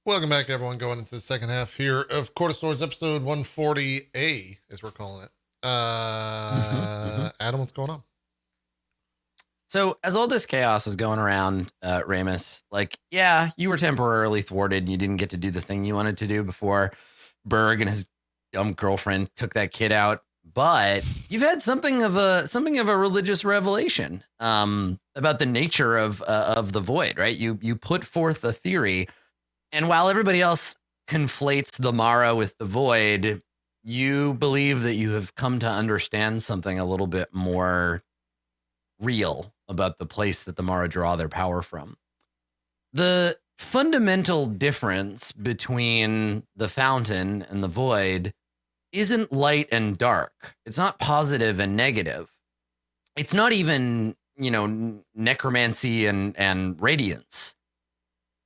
Welcome back, everyone. Going into the second half here of Court of Swords, episode 140A, as we're calling it. Adam, what's going on? So, as all this chaos is going around, Ramus, yeah, you were temporarily thwarted and you didn't get to do the thing you wanted to do before Berg and his dumb girlfriend took that kid out. But you've had something of a religious revelation about the nature of the void, right? You put forth a theory. And while everybody else conflates the Mara with the void, you believe that you have come to understand something a little bit more real about the place that the Mara draw their power from. The fundamental difference between the fountain and the void isn't light and dark. It's not positive and negative. It's not even, necromancy and radiance.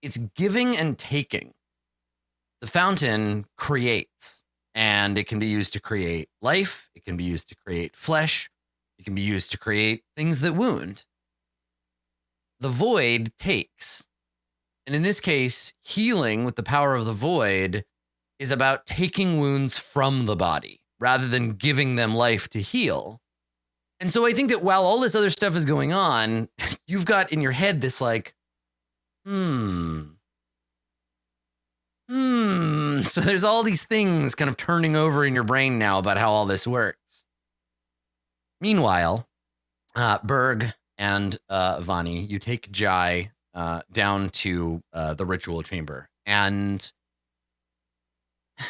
It's giving and taking. The fountain creates, and it can be used to create life. It can be used to create flesh. It can be used to create things that wound. The void takes. And in this case, healing with the power of the void is about taking wounds from the body rather than giving them life to heal. And so I think that while all this other stuff is going on, you've got in your head this So there's all these things kind of turning over in your brain now about how all this works. Meanwhile, Berg and Vani, you take Jai down to the ritual chamber. And do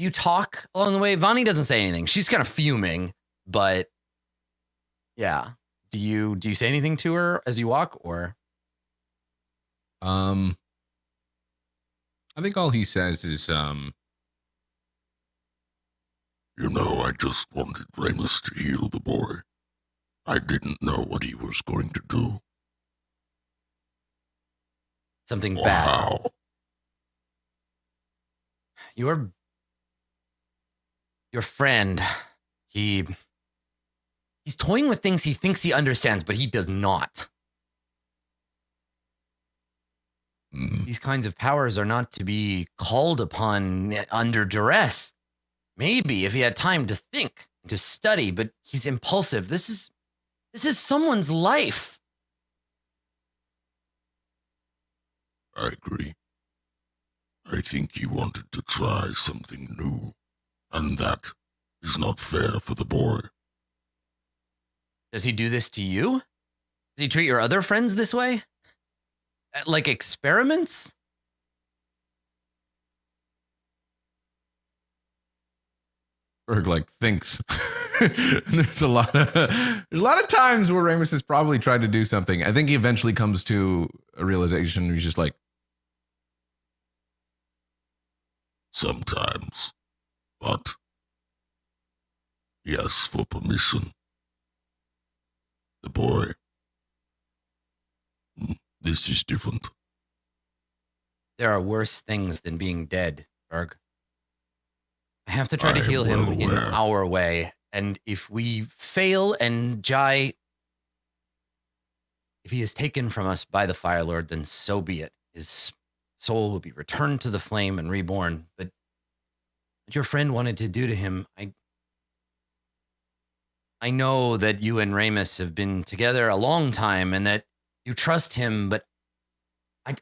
you talk along the way? Vani doesn't say anything. She's kind of fuming, but yeah. Do you say anything to her as you walk, or? I think all he says is, I just wanted Ramus to heal the boy. I didn't know what he was going to do. Something Or bad. how. Your friend, he's toying with things he thinks he understands, but he does not. These kinds of powers are not to be called upon under duress. Maybe if he had time to think, to study, but he's impulsive. This is someone's life. I agree. I think he wanted to try something new, and that is not fair for the boy. Does he do this to you? Does he treat your other friends this way? Like experiments? Berg thinks. There's a lot of times where Ramus has probably tried to do something. I think he eventually comes to a realization. He's just like, Sometimes. But he asks for permission. The boy. This is different. There are worse things than being dead, Berg. I have to try to heal him in our way. And if we fail and Jai, if he is taken from us by the Fire Lord, then so be it. His soul will be returned to the flame and reborn. But what your friend wanted to do to him, I know that you and Ramus have been together a long time and that you trust him, but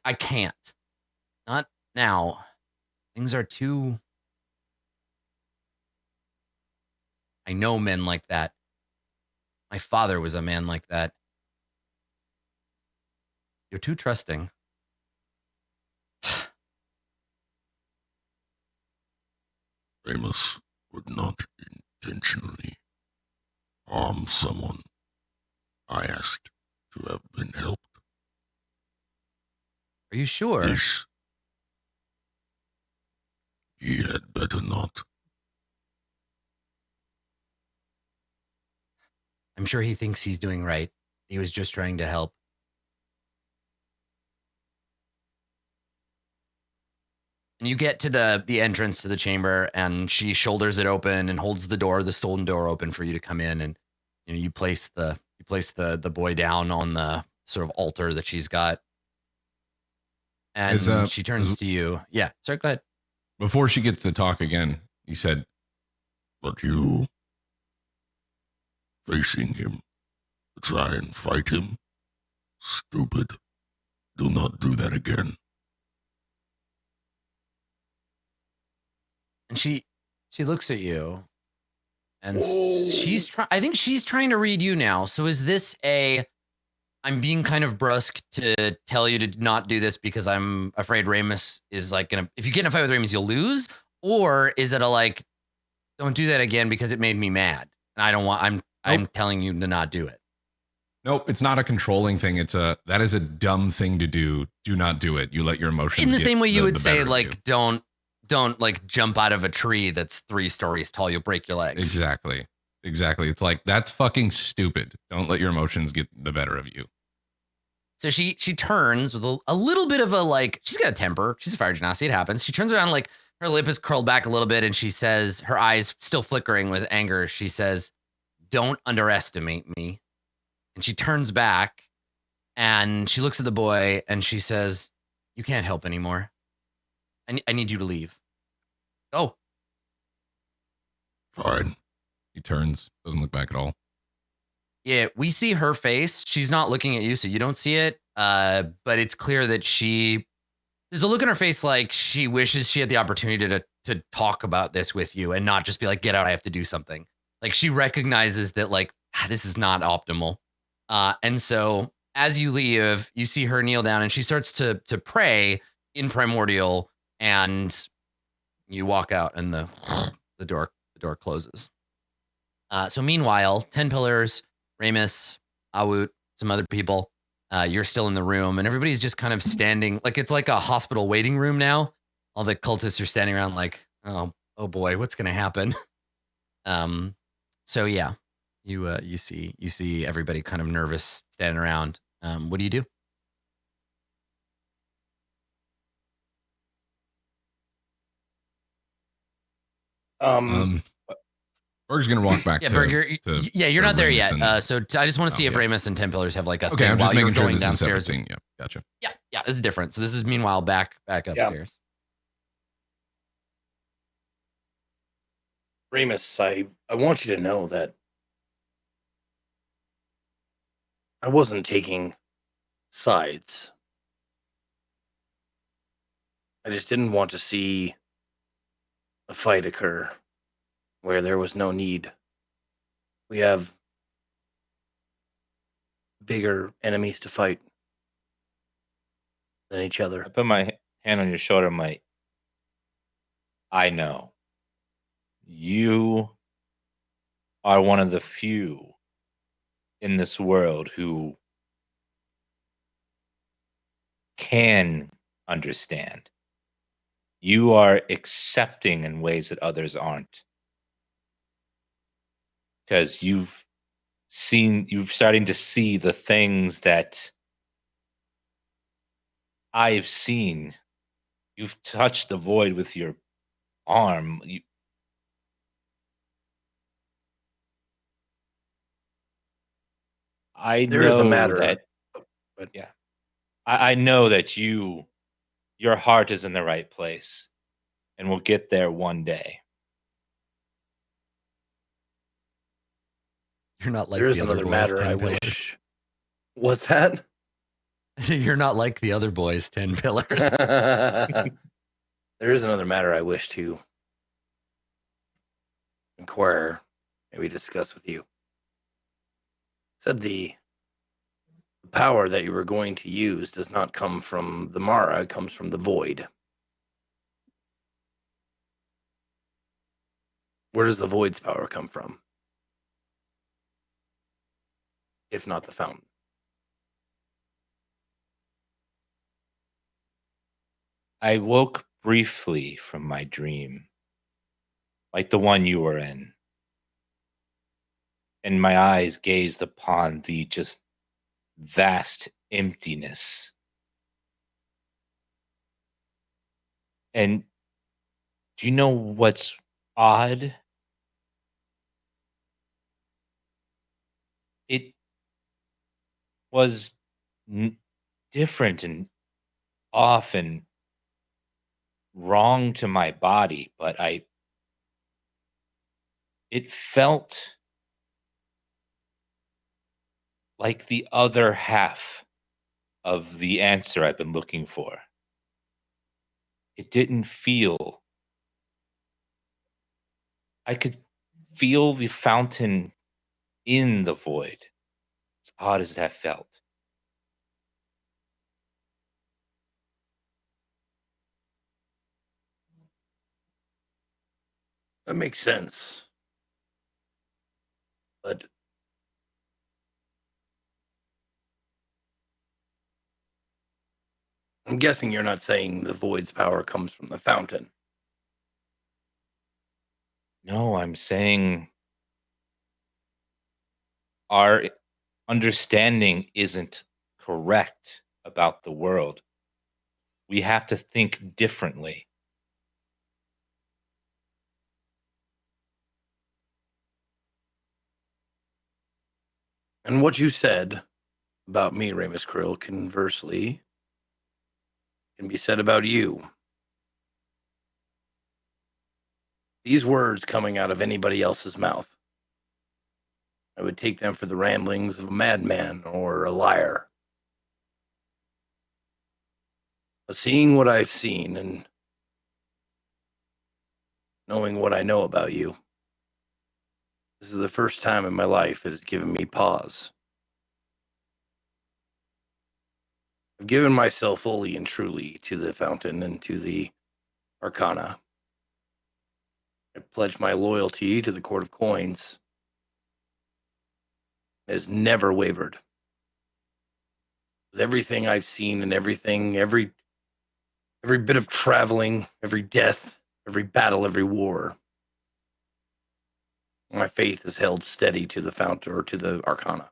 I can't. Not now. Things are too... I know men like that. My father was a man like that. You're too trusting. Ramus would not intentionally harm someone I asked to have been helped. Are you sure? This, he had better not. I'm sure he thinks he's doing right. He was just trying to help. And you get to the entrance to the chamber, and she shoulders it open and holds the stone door open for you to come in, and you place the boy down on the sort of altar that she's got. And she turns to you. Yeah, sorry, go ahead. Before she gets to talk again, he said, But you, facing him, to try and fight him, stupid. Do not do that again. And she looks at you, and I think she's trying to read you now. So is this I'm being kind of brusque to tell you to not do this because I'm afraid Ramus is like if you get in a fight with Ramus, you'll lose? Or is it don't do that again because it made me mad and I don't want, I'm telling you to not do it. nope, it's not a controlling thing. That is a dumb thing to do. Do not do it. You let your emotions In the get same way you would the say, better of you. don't like jump out of a tree that's 3 stories tall. You'll break your legs. Exactly. It's like, that's fucking stupid. Don't let your emotions get the better of you. So she turns with a little bit of she's got a temper. She's a fire genasi. It happens. She turns around, her lip is curled back a little bit, and she says, her eyes still flickering with anger. She says, "Don't underestimate me." And she turns back and she looks at the boy and she says, "You can't help anymore. I need you to leave. Go." Fine. He turns, doesn't look back at all. Yeah, we see her face. She's not looking at you, so you don't see it. But it's clear that there's a look in her face like she wishes she had the opportunity to talk about this with you and not just be like, "Get out, I have to do something." Like she recognizes that this is not optimal. And so as you leave, you see her kneel down and she starts to pray in primordial, and you walk out and the door closes. So meanwhile, 10 pillars, Ramus, Awut, some other people, you're still in the room, and everybody's just kind of standing like it's like a hospital waiting room now. All the cultists are standing around like, oh boy, what's gonna happen? So yeah, you see everybody kind of nervous standing around. What do you do? Berg's gonna walk back. Yeah, Berg, you're not there yet. So I just want to see if Ramus and 10 pillars have like a okay. thing I'm just while making you're sure going this downstairs. is a separate scene. Yeah, gotcha. Yeah, this is different. So this is meanwhile back upstairs. Ramus, I want you to know that I wasn't taking sides. I just didn't want to see a fight occur where there was no need. We have bigger enemies to fight than each other. I put my hand on your shoulder, Mike. I know. You are one of the few in this world who can understand. You are accepting in ways that others aren't. Because you're starting to see the things that I've seen. You've touched the void with your arm. There is a matter that, yeah. I know that your heart is in the right place, and we'll get there one day. You're not like there is the other another boys. matter 10 I pillars. wish. What's that? So you're not like the other boys. 10 pillars. There is another matter I wish to inquire, maybe discuss with you. Said the power that you were going to use does not come from the Mara, it comes from the void. Where does the void's power come from? If not the fountain. I woke briefly from my dream, like the one you were in, and my eyes gazed upon the just vast emptiness. And do you know what's odd? It was different and off and wrong to my body, but it felt like the other half of the answer I've been looking for. It didn't feel. I could feel the fountain in the void. As odd as that felt. That makes sense. But I'm guessing you're not saying the void's power comes from the fountain. No, I'm saying our understanding isn't correct about the world. We have to think differently. And what you said about me, Ramus Krill, conversely, can be said about you. These words coming out of anybody else's mouth, I would take them for the ramblings of a madman or a liar. But seeing what I've seen and knowing what I know about you, this is the first time in my life it has given me pause. I've given myself fully and truly to the fountain and to the arcana. I pledge my loyalty to the Court of Coins. It has never wavered. With everything I've seen and everything, every bit of traveling, every death, every battle, every war, my faith is held steady to the fountain or to the arcana.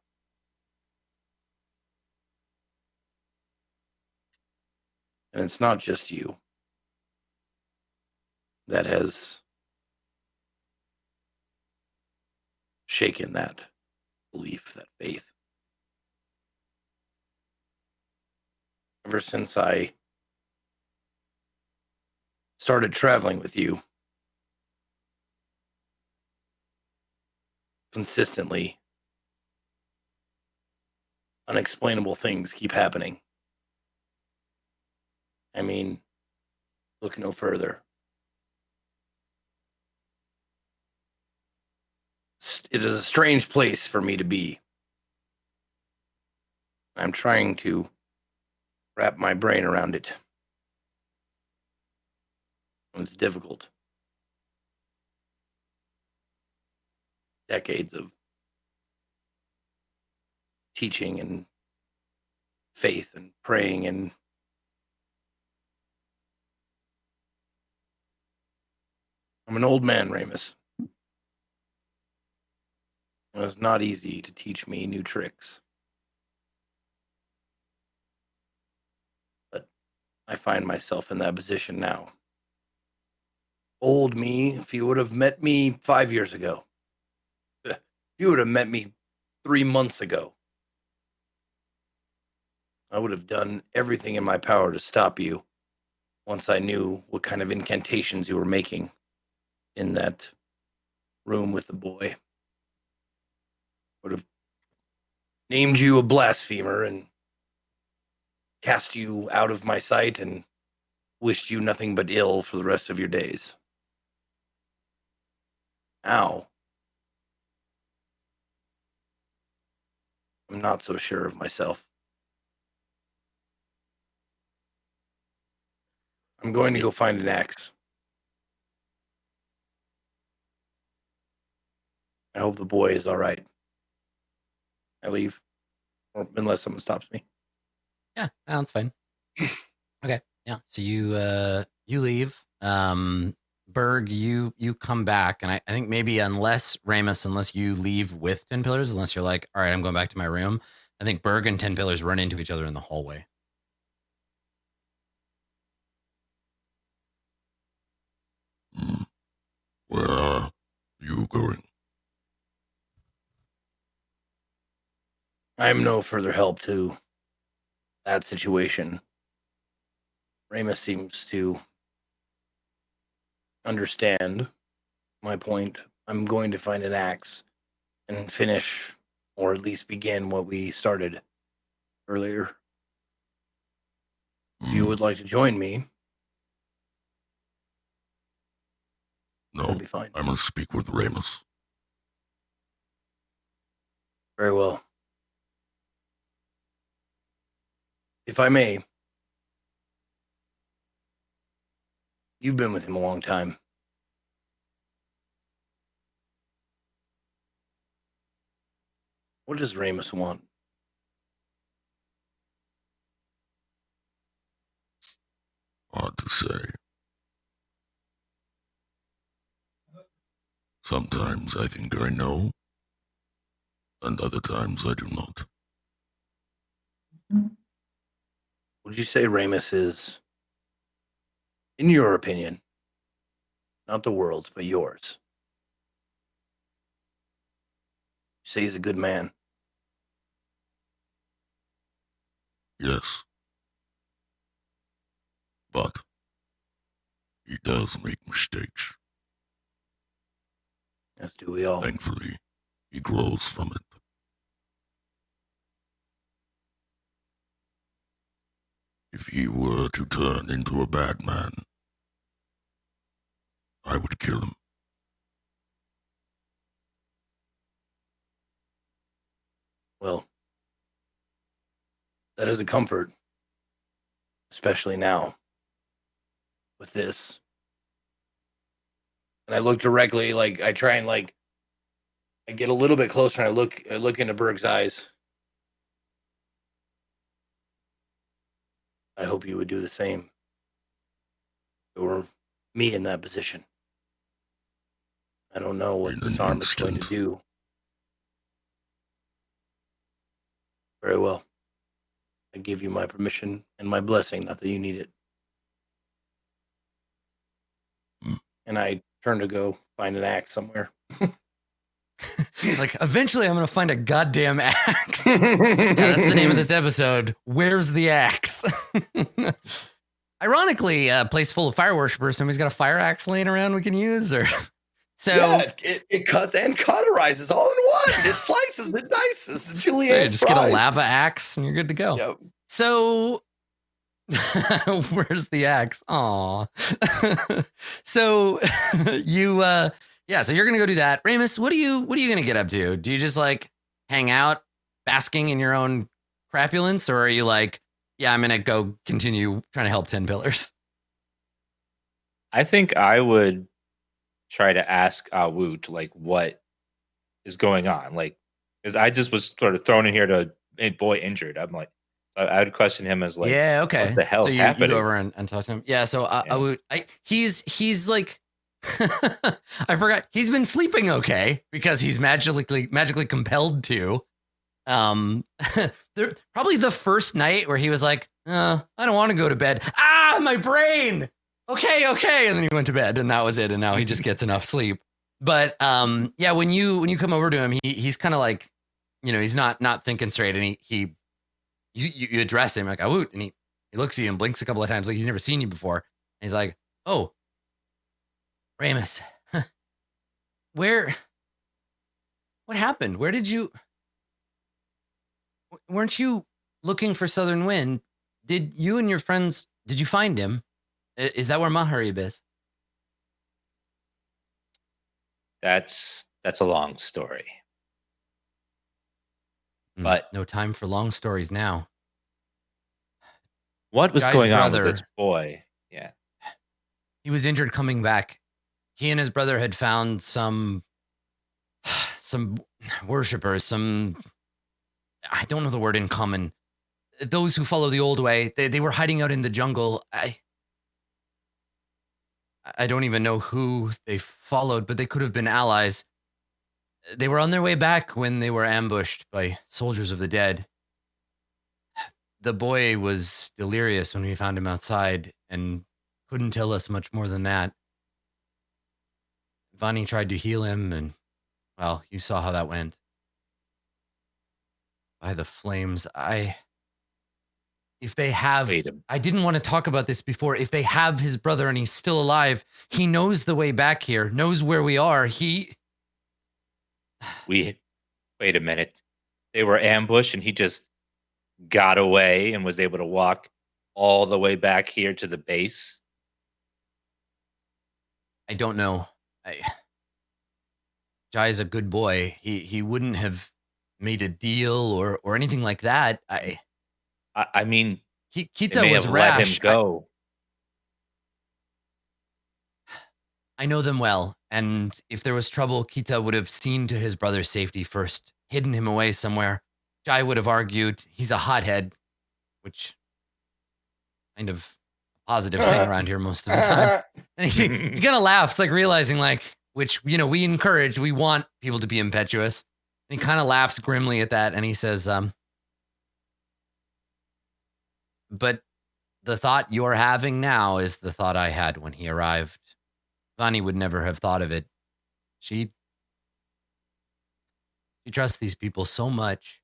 And it's not just you that has shaken that belief, that faith. Ever since I started traveling with you, consistently, unexplainable things keep happening. I mean, look no further. It is a strange place for me to be. I'm trying to wrap my brain around it. It's difficult. Decades of teaching and faith and praying and I'm an old man, Ramus. It was not easy to teach me new tricks. But I find myself in that position now. Old me, if you would have met me 5 years ago, if you would have met me 3 months ago, I would have done everything in my power to stop you once I knew what kind of incantations you were making in that room with the boy. Would have named you a blasphemer and cast you out of my sight and wished you nothing but ill for the rest of your days. Now, I'm not so sure of myself. I'm going to go find an axe. I hope the boy is all right. I leave, or unless someone stops me. Yeah, that's fine. Okay, yeah. So you leave. Berg, you come back, and I think maybe unless you leave with 10 pillars, unless you're like, all right, I'm going back to my room. I think Berg and 10 pillars run into each other in the hallway. Where are you going? I'm no further help to that situation. Ramus seems to understand my point. I'm going to find an axe and finish, or at least begin, what we started earlier. If you would like to join me, No, that'd be fine. I must speak with Ramus. Very well. If I may, you've been with him a long time. What does Ramus want? Hard to say. Sometimes I think I know, and other times I do not. Would you say Ramus is, in your opinion, not the world's, but yours? You say he's a good man. Yes. But he does make mistakes. As do we all. Thankfully, he grows from it. If he were to turn into a bad man, I would kill him. Well, that is a comfort, especially now with this. And I look directly, like I try and like I get a little bit closer and I look into Berg's eyes. I hope you would do the same. Or me in that position. I don't know what In this an arm is going to instant. do. Very well. I give you my permission and my blessing, not that you need it. Hmm. And I turn to go find an axe somewhere. Like, eventually I'm going to find a goddamn axe. Yeah, that's the name of this episode. Where's the axe? Ironically, a place full of fire worshippers. Somebody's got a fire axe laying around we can use, or so. Yeah, it cuts and cauterizes all in one. It slices, it dices. Julianne's Just get a lava axe and you're good to go. Yep. So, where's the axe? Aw. So you, so you're gonna go do that. Ramus, what are you gonna get up to? Do you just like hang out, basking in your own crapulence, or are you like, yeah, I'm gonna go continue trying to help 10 pillars? I think I would try to ask Woot like what is going on, like because I just was sort of thrown in here to a boy injured. I'm like, I would question him as like, yeah, okay. what the hell's so you happening? go over and talk to him. Yeah, so he's like, I forgot. He's been sleeping okay because he's magically compelled to. Probably the first night where he was like, I don't want to go to bed. My brain. Okay. And then he went to bed and that was it. And now he just gets enough sleep. But yeah, when you come over to him, he's kind of like, he's not thinking straight, and you address him like, Woot, and he looks at you and blinks a couple of times like he's never seen you before. And he's like, oh, Ramus, what happened? Where did weren't you looking for Southern Wind? Did you and your friends, did you find him? Is that where Maharib is? That's a long story. But no time for long stories now. What was Guy's going on brother, with this boy? Yeah. He was injured coming back. He and his brother had found some worshippers, I don't know the word in common. Those who follow the old way. They were hiding out in the jungle. I don't even know who they followed, but they could have been allies. They were on their way back when they were ambushed by soldiers of the dead. The boy was delirious when we found him outside and couldn't tell us much more than that. Vani tried to heal him, and, well, you saw how that went. By the flames, if they have, Wait I didn't want to talk about this before. If they have his brother and he's still alive, he knows the way back here, knows where we are. wait a minute. They were ambushed and he just got away and was able to walk all the way back here to the base. I don't know. Jai's a good boy. He wouldn't have made a deal or anything like that. I mean, they Kita may was have let rash. him go. I know them well, and if there was trouble, Kita would have seen to his brother's safety first, hidden him away somewhere. Jai would have argued he's a hothead, which kind of a positive thing around here most of the time. And he kind of laughs, like realizing like, which, you know, we encourage, we want people to be impetuous. And he kind of laughs grimly at that, and he says, but the thought you're having now is the thought I had when he arrived. Vani would never have thought of it. She trusts these people so much.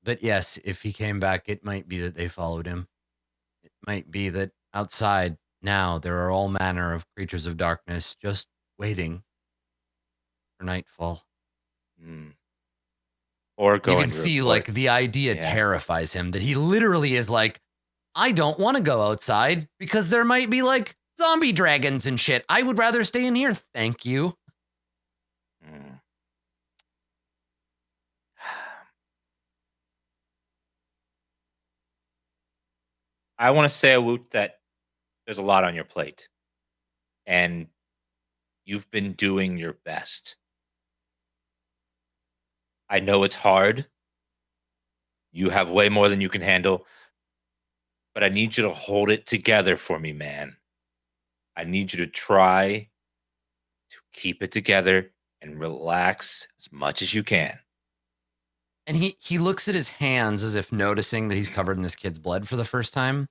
But yes, if he came back, it might be that they followed him. It might be that outside now there are all manner of creatures of darkness just waiting for nightfall. Or going You can see like the idea terrifies him, that he literally is like, I don't want to go outside because there might be like zombie dragons and shit. I would rather stay in here. Thank you. I want to say, Woot, that there's a lot on your plate. And you've been doing your best. I know it's hard. You have way more than you can handle. But I need you to hold it together for me, man. I need you to try to keep it together and relax as much as you can. And he looks at his hands as if noticing that he's covered in this kid's blood for the first time.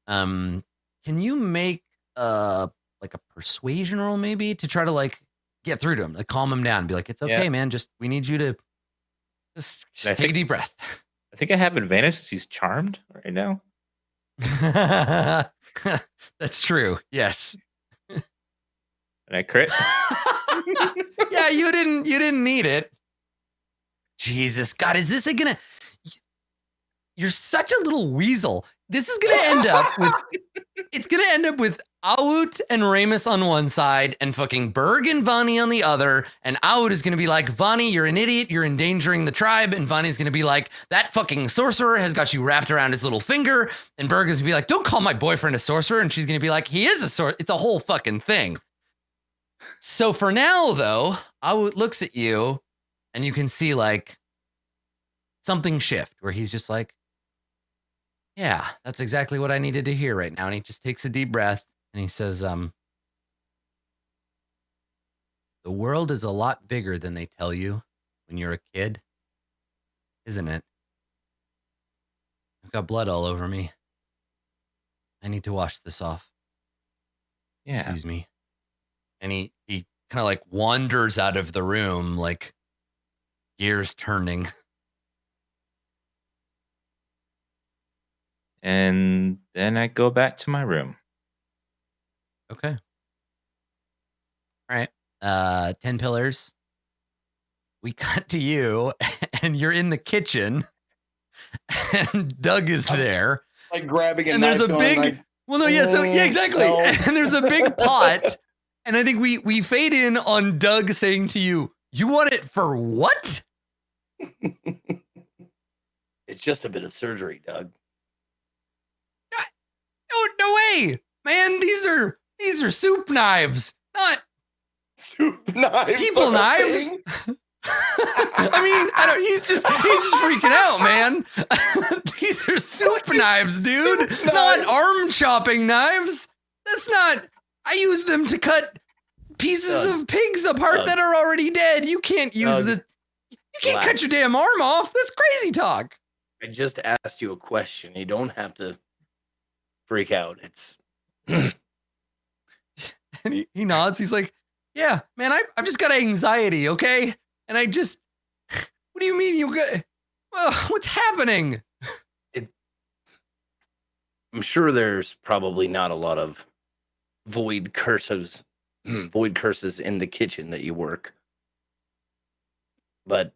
Can you make like a persuasion roll maybe to try to like get through to him, like calm him down, be like, it's okay, man. Just we need you to just take a deep breath. I think I have advantage since he's charmed right now. That's true. Yes. And I crit. Yeah, you didn't need it. Jesus, God, is this gonna? You're such a little weasel. This is gonna end up with. It's gonna end up with Aout and Ramus on one side and fucking Berg and Vani on the other. And Aout is gonna be like, Vani, you're an idiot. You're endangering the tribe. And Vani's gonna be like, that fucking sorcerer has got you wrapped around his little finger. And Berg is gonna be like, don't call my boyfriend a sorcerer. And she's gonna be like, he is a sorcerer. It's a whole fucking thing. So for now, though, Aout looks at you and you can see like something shift where he's just like, yeah, that's exactly what I needed to hear right now. And he just takes a deep breath and he says, the world is a lot bigger than they tell you when you're a kid, isn't it? I've got blood all over me. I need to wash this off. Yeah. Excuse me. And he kind of like wanders out of the room, like gears turning. And then I go back to my room. Okay. All right. 10 pillars. We cut to you and you're in the kitchen and Doug is there. Like grabbing a And there's a knife big, going like, well, no, yeah, so yeah, exactly. no. And there's a big pot. And I think we fade in on Doug saying to you, you want it for what? It's just a bit of surgery, Doug. No way, man. These are soup knives, not soup knives. people are a knives. thing? I mean, he's just freaking out, man. These are soup knives, dude. Soup Not knives. arm chopping knives. That's not. I use them to cut pieces Doug. of pigs apart Doug. that are already dead. You can't use Doug. this. You can't cut Relax. your damn arm off. That's crazy talk. I just asked you a question. You don't have to freak out. It's And he nods. He's like, yeah, man, I've just got anxiety, okay? And I just, what do you mean you got, well, what's happening? I'm sure there's probably not a lot of void curses in the kitchen that you work. But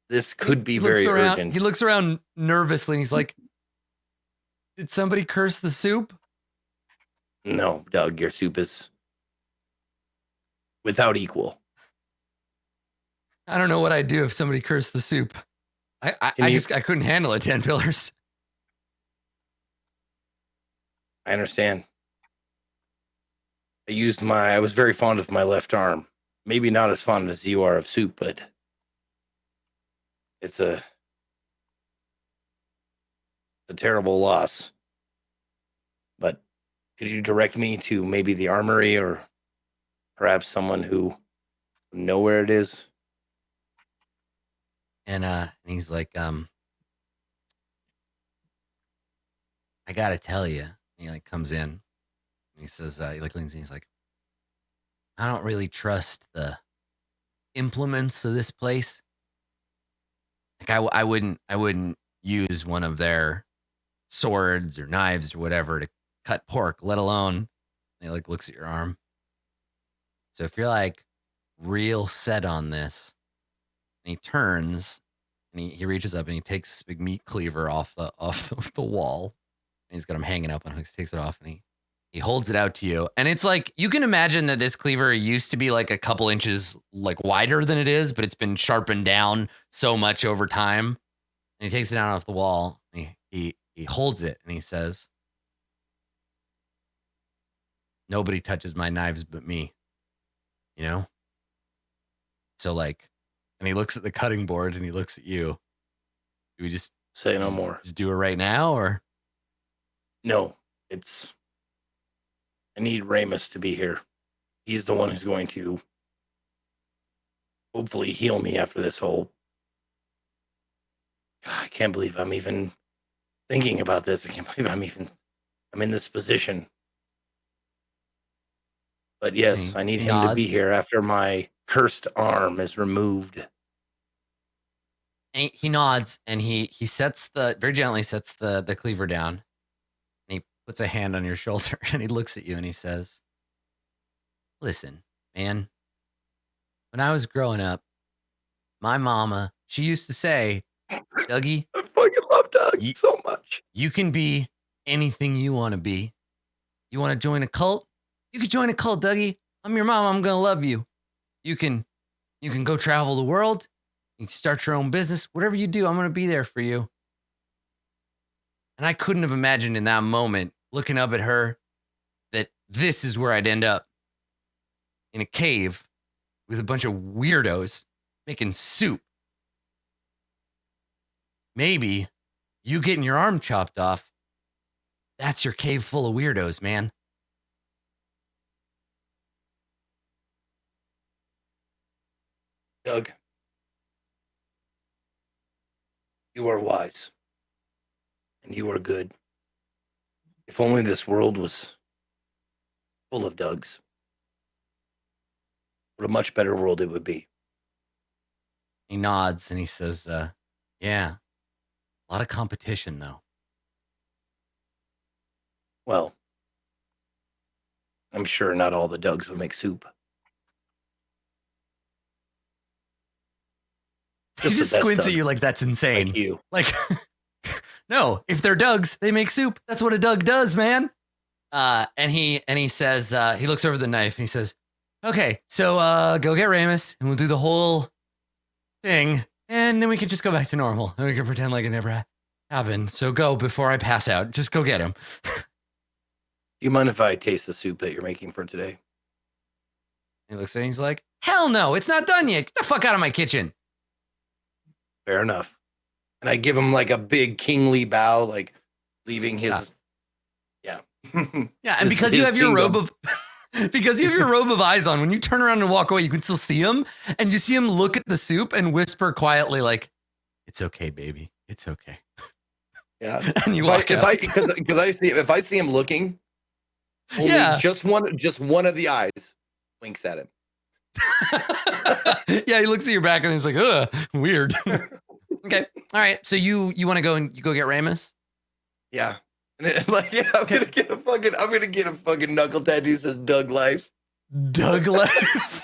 this could be very urgent. He looks around nervously and he's like, did somebody curse the soup? No, Doug, your soup is without equal. I don't know what I'd do if somebody cursed the soup. I couldn't handle it, 10 pillars. I understand. I was very fond of my left arm. Maybe not as fond as you are of soup, but it's a terrible loss. But could you direct me to maybe the armory or perhaps someone who know where it is? And he's like, I gotta tell you. He like comes in and he says, he like leans in, he's like, I don't really trust the implements of this place. Like I wouldn't use one of their swords or knives or whatever to cut pork, let alone. And he like looks at your arm. So if you're like real set on this, and he turns and he reaches up and he takes this big meat cleaver off the wall. And he's got him hanging up on hooks, takes it off and he holds it out to you. And it's like, you can imagine that this cleaver used to be like a couple inches like wider than it is, but it's been sharpened down so much over time. And he takes it down off the wall. And he holds it and he says, nobody touches my knives but me, you know? So like, and he looks at the cutting board and he looks at you. Do we just Say no more. Just do it right now or? No, I need Ramus to be here. He's the one who's going to hopefully heal me after this whole. God, I can't believe I'm even thinking about this. I can't believe I'm in this position. But yes, I need him to be here after my cursed arm is removed. And he nods and he very gently sets the cleaver down. And he puts a hand on your shoulder and he looks at you and he says, listen, man, when I was growing up, my mama, she used to say, Dougie, I fucking love Doug so much. You can be anything you want to be. You want to join a cult? You could join a cult, Dougie. I'm your mom. I'm going to love you. You can go travel the world. You can start your own business. Whatever you do, I'm going to be there for you. And I couldn't have imagined in that moment, looking up at her, that this is where I'd end up. In a cave with a bunch of weirdos making soup. Maybe you getting your arm chopped off, that's your cave full of weirdos, man. Doug, you are wise. And you are good. If only this world was full of Dougs. What a much better world it would be. He nods and he says, yeah, a lot of competition, though. Well, I'm sure not all the Dougs would make soup. He just squints at you like that's insane. Like you. Like, no, if they're Dougs, they make soup. That's what a Doug does, man. And he says, he looks over the knife and he says, okay, so go get Ramus and we'll do the whole thing. And then we can just go back to normal and we can pretend like it never happened. So go before I pass out. Just go get him. Do you mind if I taste the soup that you're making for today? He looks at it and he's like, hell no, it's not done yet. Get the fuck out of my kitchen. Fair enough. And I give him like a big kingly bow, like leaving his. Yeah. Yeah. And because you have your robe of. Because you have your robe of eyes on, when you turn around and walk away, you can still see him. And you see him look at the soup and whisper quietly, like, it's okay, baby. It's okay. Yeah. And you walk out. If I see him looking, only just one of the eyes winks at him. Yeah, he looks at your back and he's like, ugh, weird. Okay. All right. So you want to go and you go get Ramus? Yeah. I'm gonna get a fucking knuckle tattoo that says Doug Life. Doug Life.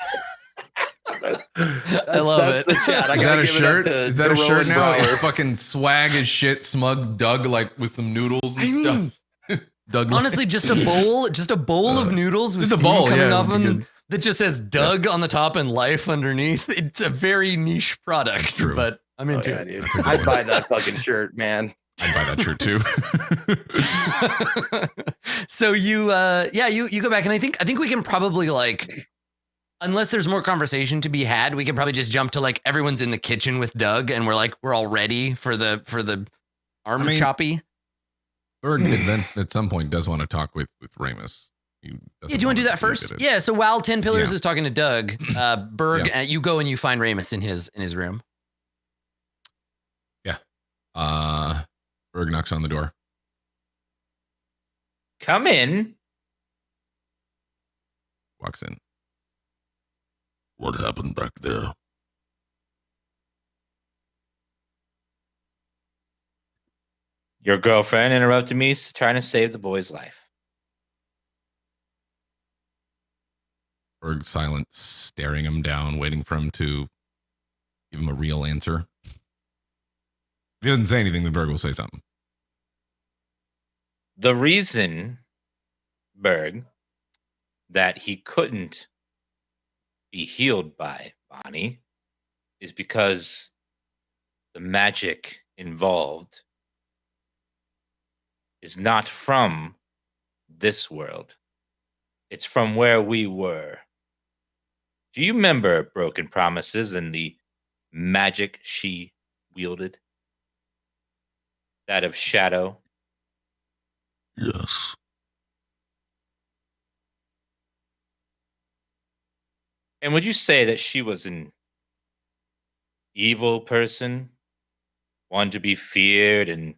I love that's it. The chat. I Is gotta that a give it up shirt? to- Is that to a shirt Rowan now? Brower. It's fucking swag as shit, smug Doug, like with some noodles and I mean, stuff. Doug, honestly, just a bowl of noodles with just a steam bowl, coming yeah, off would be them good. that just says Doug on the top and Life underneath. It's a very niche product, True. but I'm into Yeah, it. dude. That's a good I'd one. buy that fucking shirt, man. I'd buy that shirt too. So you go back, and I think we can probably, like, unless there's more conversation to be had, we can probably just jump to, like, everyone's in the kitchen with Doug, and we're all ready for the arm choppy. Berg at some point does want to talk with Ramus. Yeah, do you want to do that first? Yeah. So while 10 Pillars is talking to Doug, Berg, you go and you find Ramus in his room. Yeah. Berg knocks on the door. Come in. Walks in. What happened back there? Your girlfriend interrupted me trying to save the boy's life. Berg silent, staring him down, waiting for him to give him a real answer. If he doesn't say anything, then Berg will say something. The reason, Berg, that he couldn't be healed by Bonnie is because the magic involved is not from this world. It's from where we were. Do you remember Broken Promises and the magic she wielded? That of shadow? Yes. And would you say that she was an evil person? One to be feared and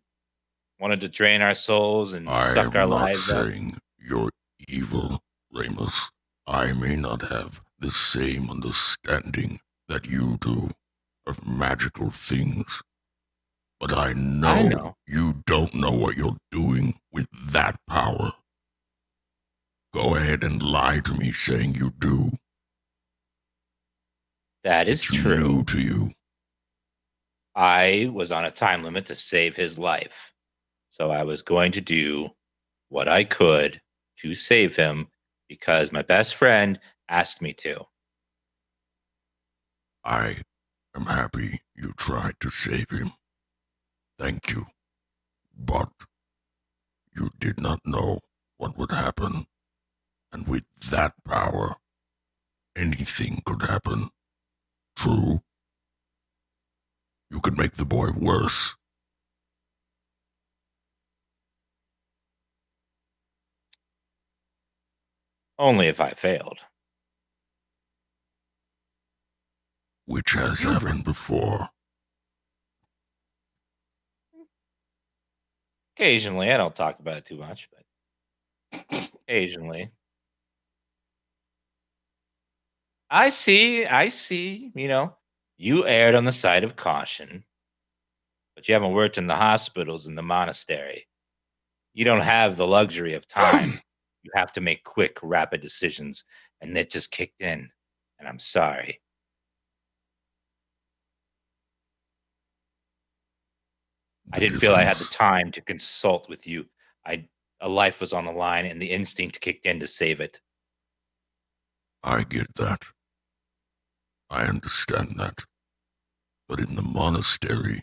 wanted to drain our souls and suck our I'm not lives out? saying you're evil, Ramus. I may not have the same understanding that you do of magical things, but I know you don't know what you're doing with that power. Go ahead and lie to me saying you do. That is It's true. new to you. I was on a time limit to save his life. So I was going to do what I could to save him because my best friend asked me to. I am happy you tried to save him. Thank you. But you did not know what would happen. And with that power, anything could happen. True? You could make the boy worse. Only if I failed. Which has happened before. Occasionally, I don't talk about it too much, but occasionally. I see, you erred on the side of caution, but you haven't worked in the hospitals in the monastery. You don't have the luxury of time. You have to make quick, rapid decisions, and it just kicked in, and I'm sorry. I didn't feel I had the time to consult with you. A life was on the line, and the instinct kicked in to save it. I get that. I understand that. But in the monastery,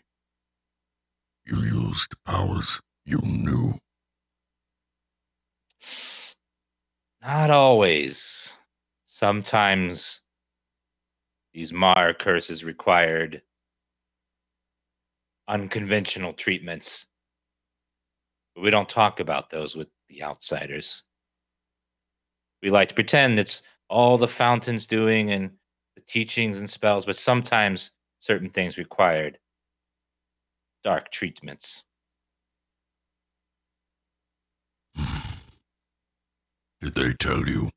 you used powers you knew. Not always. Sometimes these Mar curses required unconventional treatments. But we don't talk about those with the outsiders. We like to pretend it's all the fountain's doing and the teachings and spells, but sometimes certain things required dark treatments. Did they tell you?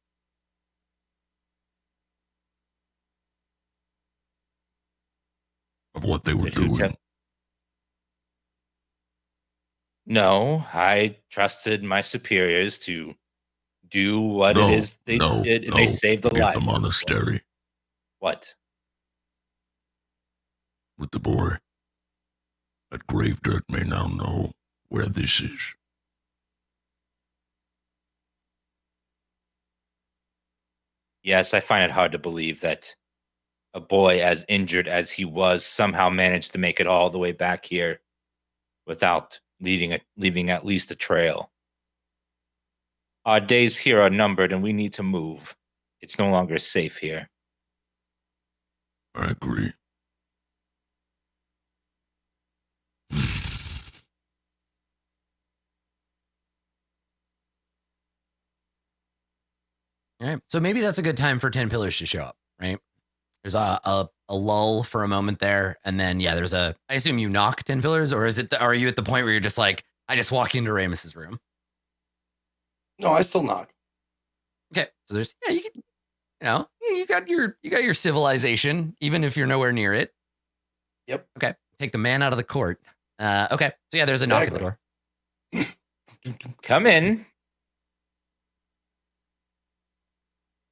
Of what they were Did who doing? No, I trusted my superiors to do what No, it is they no, did. no. They saved the Forget life. the monastery What? with the boy. That grave dirt may now know where this is. Yes, I find it hard to believe that a boy as injured as he was somehow managed to make it all the way back here without leaving at least a trail. Our days here are numbered and we need to move. It's no longer safe here. I agree. All right. So maybe that's a good time for 10 pillars to show up, right? There's a lull for a moment there. And then, yeah, there's I assume you knock 10 pillars, or are you at the point where you're just like, I just walk into Ramus's room? No, I still knock. Okay. So there's, yeah, you got your civilization, even if you're nowhere near it. Yep. Okay. Take the man out of the court. Okay. So yeah, there's a knock at the door. Come in.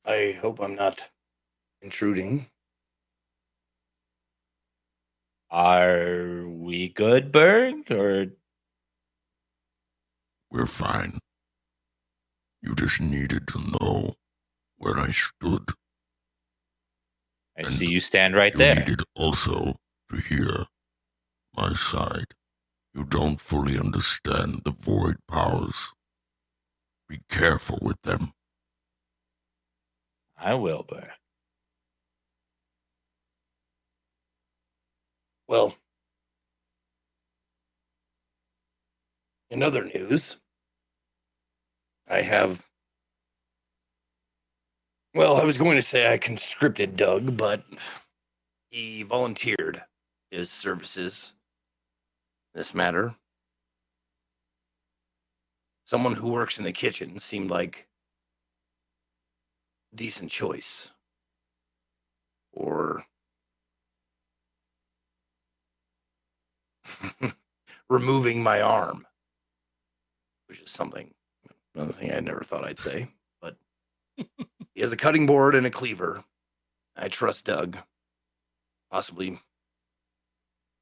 I hope I'm not intruding. Are we good, Berg? Or We're fine. You just needed to know where I stood. I see you stand right You there. needed also to hear my side. You don't fully understand the void powers. Be careful with them. I will, Berg. Well, in other news, I was going to say I conscripted Doug, but he volunteered his services in this matter. Someone who works in the kitchen seemed like a decent choice. Or removing my arm, which is another thing I never thought I'd say, but he has a cutting board and a cleaver. I trust Doug, possibly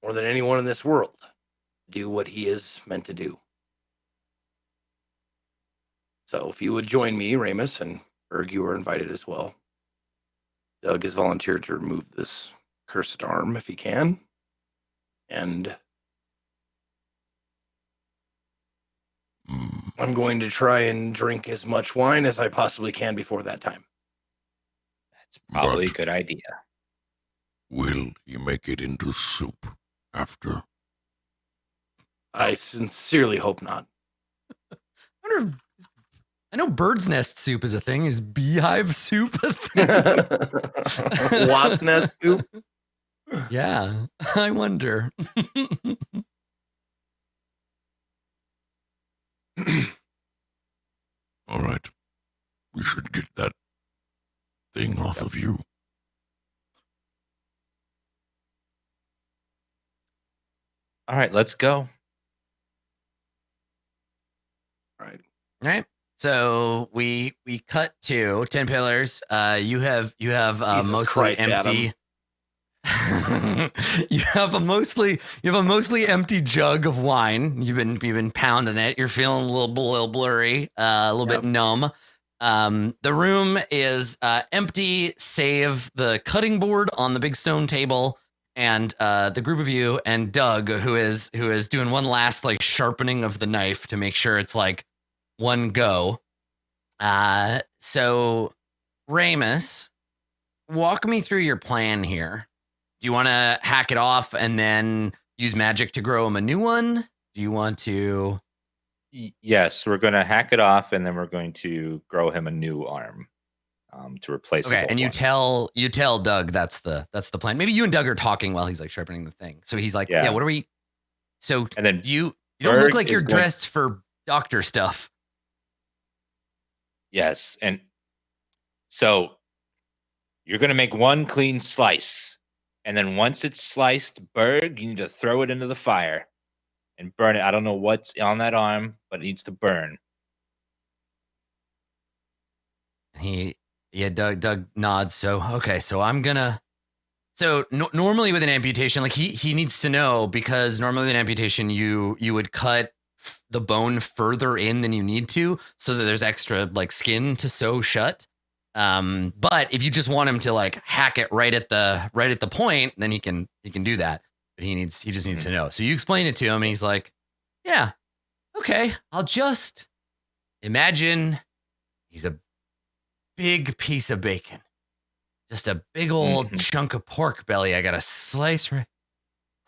more than anyone in this world, to do what he is meant to do. So if you would join me, Ramus, and Berg, you are invited as well. Doug has volunteered to remove this cursed arm if he can. And I'm going to try and drink as much wine as I possibly can before that time. That's probably a But good idea. will you make it into soup after? I sincerely hope not. I know bird's nest soup is a thing. Is beehive soup a thing? Wasp nest soup? Yeah, I wonder. All right. We should get that thing off of you. All right, let's go. All right. All right. So we cut to 10 pillars. You have Jesus mostly Christ, empty. you have a mostly empty jug of wine. You've been pounding it. You're feeling a little blurry, a little bit numb. The room is empty, save the cutting board on the big stone table, and the group of you and Doug, who is doing one last like sharpening of the knife to make sure it's like one go. So Ramus, walk me through your plan here. Do you want to hack it off and then use magic to grow him a new one? Do you want to? Yes, we're going to hack it off, and then we're going to grow him a new arm to replace. Okay, his and you old one. tell Doug that's the plan. Maybe you and Doug are talking while he's like sharpening the thing. So he's like, yeah, what are we? So and then you don't look Berg like you're is going- dressed for doctor stuff. Yes, and so you're going to make one clean slice, and then once it's sliced, Berg, you need to throw it into the fire. and burn it. I don't know what's on that arm, but it needs to burn. Doug nods. So, okay, so I'm gonna. So normally with an amputation, like he needs to know, because normally with an amputation, you would cut the bone further in than you need to, so that there's extra like skin to sew shut. But if you just want him to like hack it right at the point, then he can do that. But he just needs to know. So you explain it to him, and he's like, yeah, okay, I'll just imagine he's a big piece of bacon. Just a big old chunk of pork belly. I got a slice.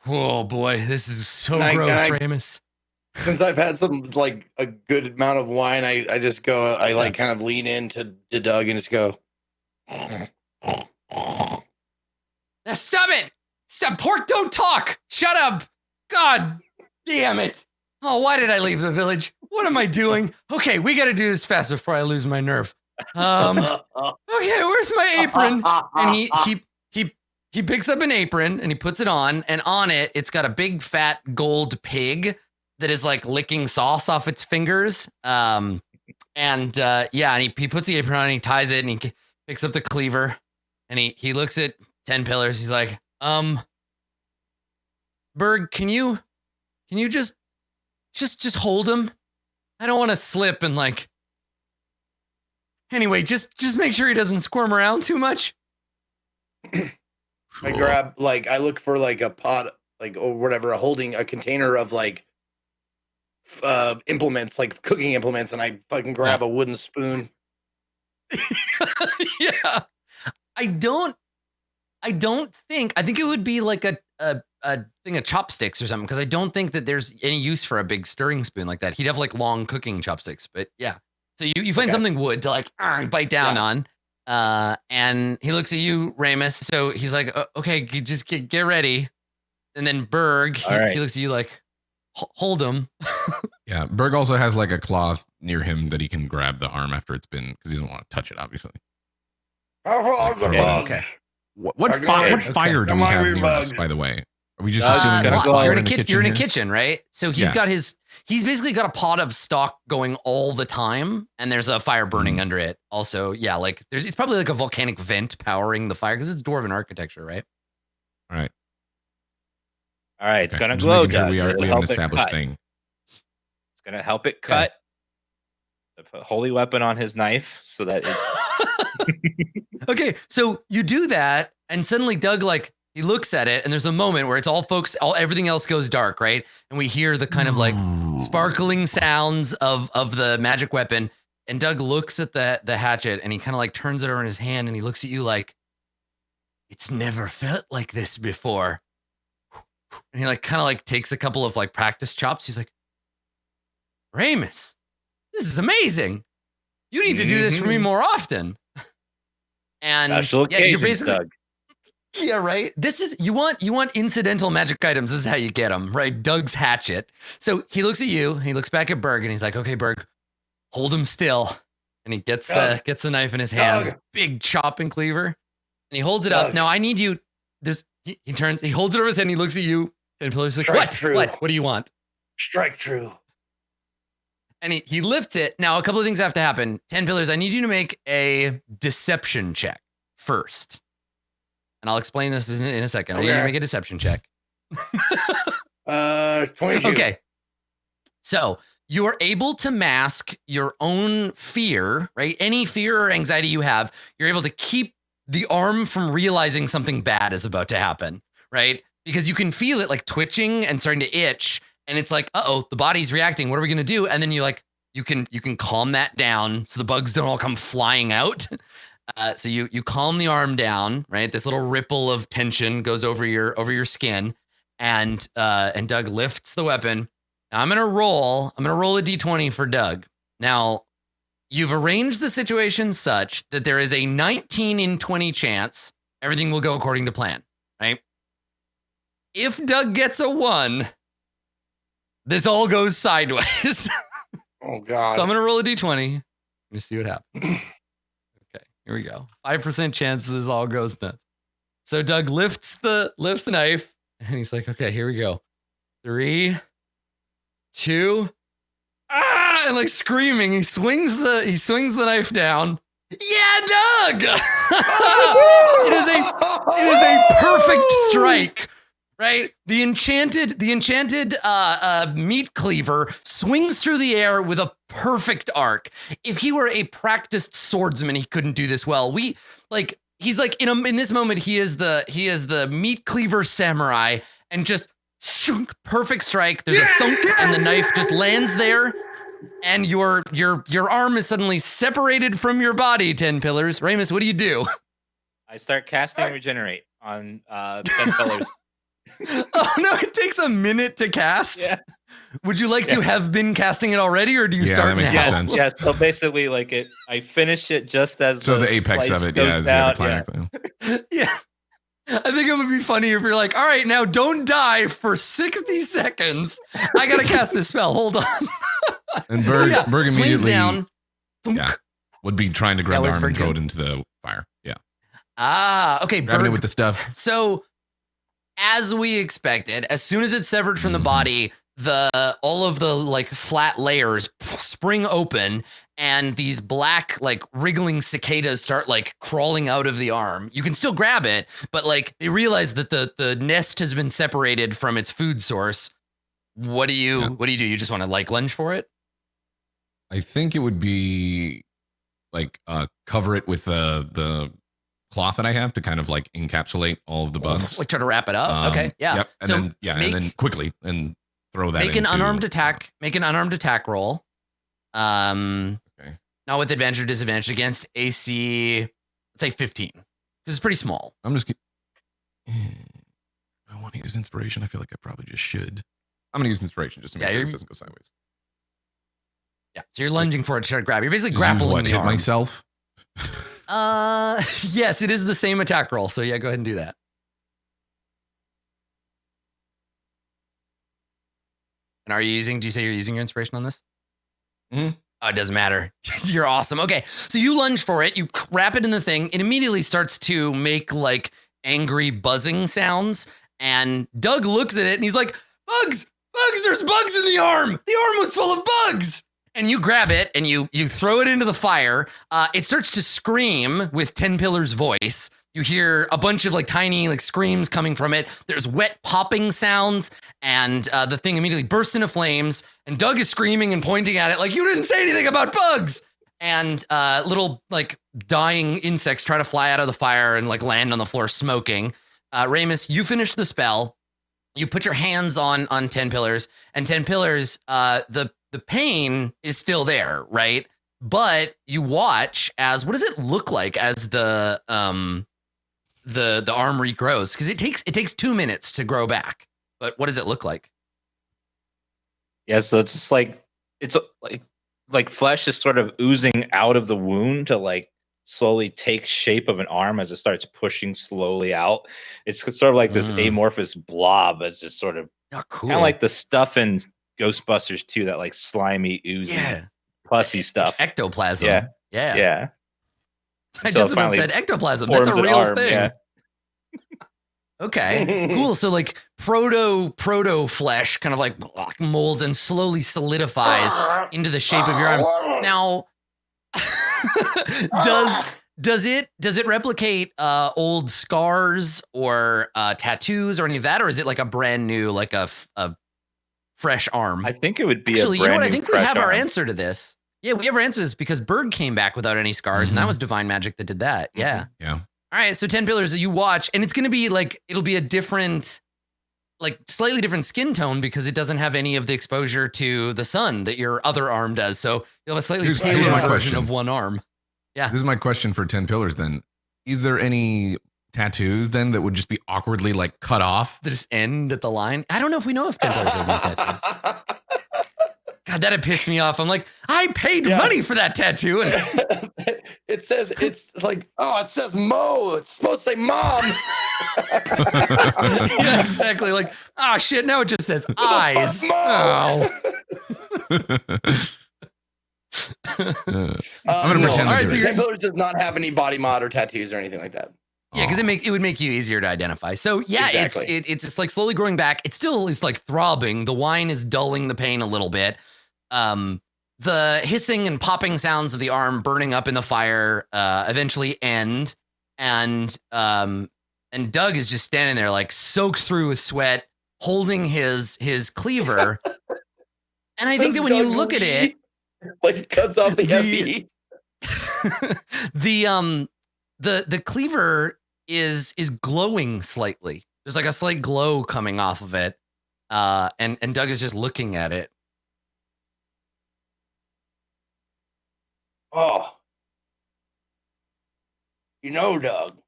Oh boy, this is so gross, Ramus. Since I've had some like a good amount of wine, I just go, I like kind of lean into Doug and just go. Now stop it! Stop! Pork don't talk! Shut up! God damn it! Oh, why did I leave the village? What am I doing? Okay, we gotta do this fast before I lose my nerve. Okay, where's my apron? And he picks up an apron and he puts it on, and on it, it's got a big fat gold pig that is like licking sauce off its fingers. And he puts the apron on and he ties it, and he picks up the cleaver, and he looks at 10 pillars. He's like, Berg, can you just hold him? I don't want to slip and like. Anyway, just make sure he doesn't squirm around too much. I grab I look for like a pot, like or whatever, holding a container of like implements, like cooking implements, and I fucking grab a wooden spoon. Yeah, I think it would be like a thing of chopsticks or something, because I don't think that there's any use for a big stirring spoon like that. He'd have like long cooking chopsticks, but yeah. So you find something wood to like bite down on, and he looks at you, Ramus. So he's like, okay, just get ready. And then Berg, he looks at you like, hold him. Yeah, Berg also has like a cloth near him that he can grab the arm after it's been, because he doesn't want to touch it, obviously. Okay. What fire do we have near us, by the way? Are we just assuming you're in a kitchen, right? So he's basically got a pot of stock going all the time, and there's a fire burning under it. Also, yeah, like it's probably like a volcanic vent powering the fire, because it's dwarven architecture, right? All right. It's gonna glow. Sure we have an established thing. It's gonna help it cut. Put holy weapon on his knife so that. Okay, so you do that, and suddenly Doug he looks at it, and there's a moment where it's everything else goes dark, right? And we hear the kind of like sparkling sounds of the magic weapon. And Doug looks at the hatchet, and he kind of like turns it over in his hand, and he looks at you like, it's never felt like this before. And he like kind of like takes a couple of like practice chops. He's like, Ramus, this is amazing. You need to do this for me more often. And you're basically. Doug. Yeah, right. This is you want incidental magic items. This is how you get them, right? Doug's hatchet. So he looks at you, and he looks back at Berg, and he's like, "Okay, Berg, hold him still." And he gets the knife in his hands, big chopping cleaver, and he holds it up. Now I need you. He turns, he holds it over his head, and he looks at you, and Pillar's like, "What? What do you want?" Strike true. And he lifts it. Now a couple of things have to happen. 10 Pillars, I need you to make a deception check first. And I'll explain this in a second. I need you to make a deception check. 22. Okay. So you are able to mask your own fear, right? Any fear or anxiety you have, you're able to keep the arm from realizing something bad is about to happen, right? Because you can feel it like twitching and starting to itch. And it's like, the body's reacting. What are we going to do? And then you can calm that down so the bugs don't all come flying out. So you calm the arm down, right? This little ripple of tension goes over your skin, and Doug lifts the weapon. Now I'm gonna roll a d20 for Doug. Now you've arranged the situation such that there is a 19 in 20 chance everything will go according to plan, right? If Doug gets a 1, this all goes sideways. Oh God! So I'm gonna roll a d20. Let me see what happens. Here we go. 5% chance this all goes nuts. So Doug lifts the knife, and he's like, okay, here we go. 3, 2, and like screaming, he swings the knife down. Yeah, Doug! It is a perfect strike, right? The enchanted meat cleaver swings through the air with a perfect arc. If he were a practiced swordsman, he couldn't do this well. He's like in this moment, he is the meat cleaver samurai, and just perfect strike. There's a thunk, and the knife just lands there. And your arm is suddenly separated from your body, 10 pillars. Ramus, what do you do? I start casting Regenerate on 10 pillars. Oh, no, it takes a minute to cast. Yeah. Would you like to have been casting it already, or do you start that makes now? more sense. Yeah, so basically, like I finish it just as the apex slice of it, goes is down. the climax. Yeah. I think it would be funny if you're like, all right, now don't die for 60 seconds. I got to cast this spell. Hold on. And Berg swings immediately down. would be trying to grab the what's arm and Berg throw it doing? into the fire. Yeah. Okay. Grabbing it Berg. with the stuff. So, as we expected, as soon as it's severed from the body, all of the like flat layers spring open, and these black like wriggling cicadas start like crawling out of the arm. You can still grab it, but like they realize that the nest has been separated from its food source. What do you do? You just want to like lunge for it? I think it would be like cover it with the cloth that I have to kind of like encapsulate all of the bugs. Like try to wrap it up. Okay, yeah. Yep. And So and then quickly and throw that. Make an into, unarmed attack. Make an unarmed attack roll. Okay. Not with advantage or disadvantage against AC. Let's say 15. Because it's pretty small. I'm just. I want to use inspiration. I feel like I probably just should. I'm gonna use inspiration just to make sure this doesn't go sideways. Yeah. So you're lunging for it to try to grab. You're basically Just grappling use the hit arm. myself. Yes, it is the same attack roll. So yeah, go ahead and do that. And do you say you're using your inspiration on this? Mm-hmm. Oh, it doesn't matter. You're awesome. Okay. So you lunge for it. You wrap it in the thing. It immediately starts to make like angry buzzing sounds. And Doug looks at it and he's like, bugs, there's bugs in the arm. The arm was full of bugs. And you grab it and you throw it into the fire. It starts to scream with 10 Pillars' voice. You hear a bunch of like tiny like screams coming from it. There's wet popping sounds, and the thing immediately bursts into flames. And Doug is screaming and pointing at it like, you didn't say anything about bugs. And little like dying insects try to fly out of the fire and like land on the floor smoking. Ramus, you finish the spell. You put your hands on 10 Pillars, and 10 Pillars, the pain is still there, right? But you watch as, what does it look like as the arm regrows? Because it takes 2 minutes to grow back. But what does it look like? Yeah, so it's just like like flesh is sort of oozing out of the wound to like slowly take shape of an arm as it starts pushing slowly out. It's sort of like this amorphous blob that's just sort of cool. kind of like the stuff in Ghostbusters 2, that like slimy, oozy, pussy stuff. It's ectoplasm. Yeah. I just about said ectoplasm. That's a real thing. Yeah. Okay, cool. So like proto flesh kind of like molds and slowly solidifies into the shape of your arm. Now, does it replicate old scars or tattoos or any of that, or is it like a brand new, like a fresh arm? I think it would be actually. You know what? I think we have our arm. answer to this. Yeah, we have our answer to this because Berg came back without any scars, and that was divine magic that did that. Yeah. Yeah. All right, so 10 Pillars that you watch, and it's going to be like, it'll be a different, like slightly different skin tone because it doesn't have any of the exposure to the sun that your other arm does. So you'll have a slightly Here's paler my version question. of one arm. Yeah. This is my question for 10 Pillars then. Is there any tattoos then that would just be awkwardly like cut off? That just end at the line. I don't know if we know if 10 Pillars has any tattoos. God, that'd piss me off. I'm like, I paid money for that tattoo. And it says, it's like, it says Mo. It's supposed to say Mom. Yeah, exactly. Like, shit, now it just says eyes. Oh. I'm gonna pretend all right, that so there is. 10 Pillars does not have any body mod or tattoos or anything like that. Yeah, because it would make you easier to identify. So yeah, Exactly. it's just like slowly growing back. It still is like throbbing. The wine is dulling the pain a little bit. The hissing and popping sounds of the arm burning up in the fire eventually end, and Doug is just standing there like soaked through with sweat, holding his cleaver. And I think that when you look at it, like cuts off the FE. the cleaver is glowing slightly. There's like a slight glow coming off of it. And Doug is just looking at it. Oh, Doug,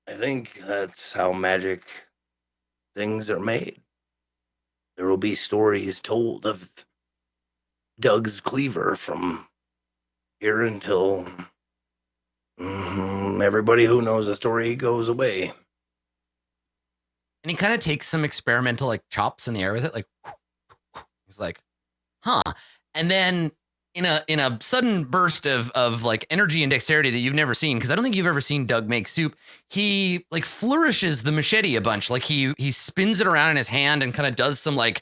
I think that's how magic things are made. There will be stories told of Doug's cleaver from here until everybody who knows the story goes away. And he kind of takes some experimental like chops in the air with it, like he's like, huh. And then in a sudden burst of like energy and dexterity that you've never seen, because I don't think you've ever seen Doug make soup, he like flourishes the machete a bunch. Like he spins it around in his hand and kind of does some like